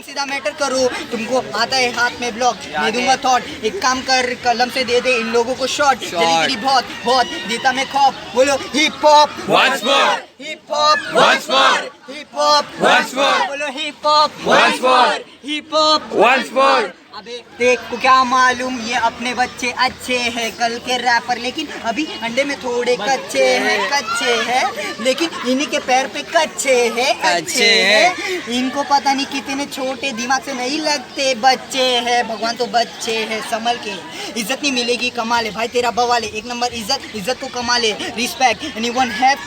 सीधा मैटर करो। तुमको आता है हाथ में ब्लॉक, मैं दूंगा थॉट, एक काम कर कलम से दे दे इन लोगों को शॉट, जल्दी बहुत बहुत देता मैं खौफ। बोलो hip hop once more, hip hop once more, hip hop once more, बोलो hip hop once more, hip hop once more. अबे देख को क्या मालूम ये अपने बच्चे अच्छे हैं कल के रैपर, लेकिन अभी अंडे में थोड़े कच्चे हैं, लेकिन इन्हीं के पैर पे अच्छे हैं। इनको पता नहीं कितने छोटे दिमाग से नहीं लगते बच्चे हैं। भगवान तो बच्चे हैं, संभल के, इज्जत नहीं मिलेगी कमाल है भाई तेरा बवाले, एक नंबर इज्जत को कमाल है। Respect anyone have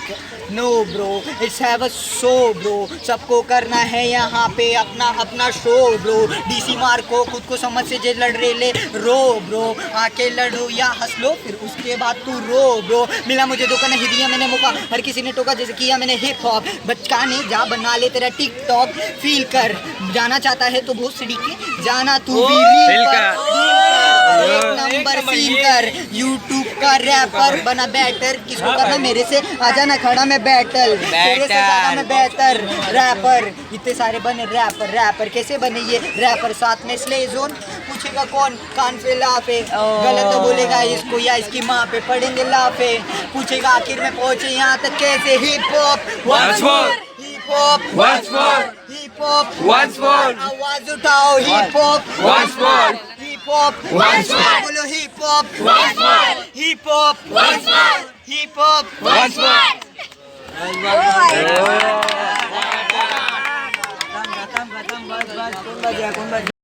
no bro, it's have a show bro, सबको करना है यहाँ पे अपना शो ब्रो। डीसी मार को खुद को समझ से जे लड़ रहे ले रो ब्रो, आके लड़ो या हंस लो फिर उसके बाद तू रो ब्रो। मिला मुझे धोखा नहीं दिया मैंने मौका, हर किसी ने टोका जैसे किया मैंने हिप हॉप। बचका ने जा बना ले तेरा टिकटॉक, फील कर जाना चाहता है तो बहुत सड़ी के जाना तू भी रील कर, एक नंबर सीन कर, यूट्यूब का रैपर बना बेटर। किसको करना मेरे से आ जाना खड़ा में बैटल, तेरे से ज्यादा मैं बेहतर रैपर। इतने सारे बने रैपर कैसे बने ये रैपर, साथ में स्ले जोन। पूछेगा कौन कान पे लाफे, गलत तो बोलेगा इसको या इसकी माँ पे पड़ेंगे लाफे। पूछेगा आखिर में पहुंचे यहाँ तक कैसे। Hip hop once more, hip hop once more, hip hop once more. आवाज उठाओ hip hop once more, hip hop once more, बोलो hip hop once more, hip hop once more, hip hop once more. खत्म बस कौन बजा